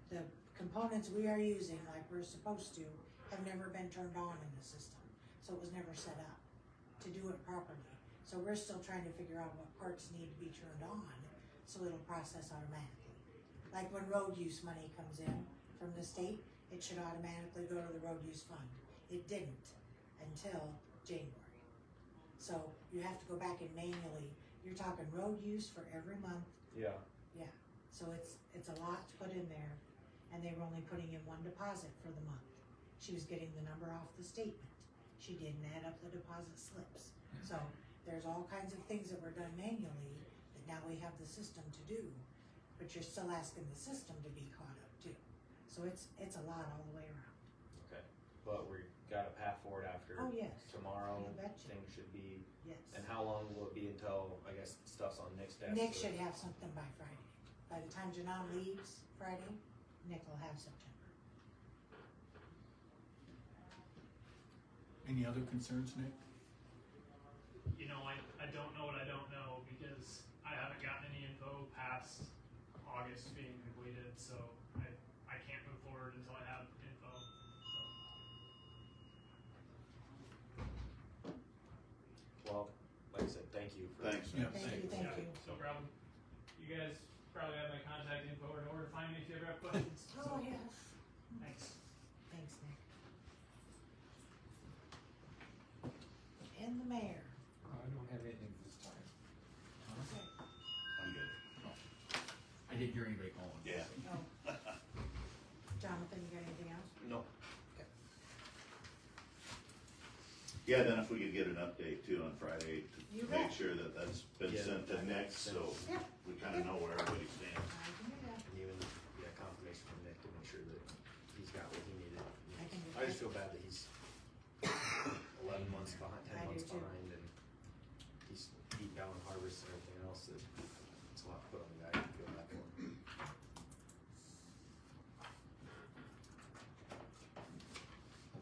The components we are using like we're supposed to have never been turned on in the system. So it was never set up to do it properly. So we're still trying to figure out what parts need to be turned on so it'll process automatically. Like when road use money comes in from the state, it should automatically go to the road use fund. It didn't until January. So you have to go back and manually, you're talking road use for every month. Yeah. Yeah, so it's a lot to put in there, and they were only putting in one deposit for the month. She was getting the number off the statement. She didn't add up the deposit slips. So there's all kinds of things that were done manually that now we have the system to do, but you're still asking the system to be caught up too. So it's a lot all the way around. Okay, but we got a path forward after Oh, yes. tomorrow, You betcha. things should be, Yes. and how long will it be until, I guess, stuff's on Nick's desk? Nick or- should have something by Friday. By the time Janelle leaves Friday, Nick will have September. Any other concerns, Nick? You know, I don't know what I don't know, because I haven't gotten any info past August being completed, so I can't move forward until I have info. Well, like I said, thank you for. Thanks. Yeah. Thank you. No problem. You guys probably have my contact info or know where to find me if you ever have questions. Oh, yes. Thanks. Thanks, Nick. And the mayor. I don't have anything this time. Okay. I'm good. I didn't hear anybody calling. Yeah. Oh. Jonathan, you got anything else? No. Yeah, then if we could get an update too on Friday to You make bet. sure that that's been Yeah. sent to next, so Yep. we kinda know where everybody stands. I can do that. And even, yeah, confirmation from Nick to make sure that he's got what he needed. I can do I just that. feel bad that he's 11 months behind, 10 I do months too. behind, and he's deep down in harvest and everything else, that it's a lot to put on the guy. I feel bad for him.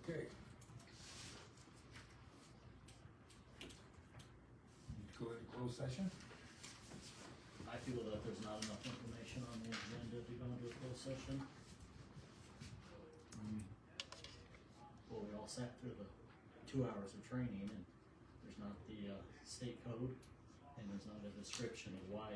Okay. Need to go into closed session? I feel that there's not enough information on the agenda to go into a closed session. Well, we all sat through the 2 hours of training, and there's not the state code, and there's not a description of why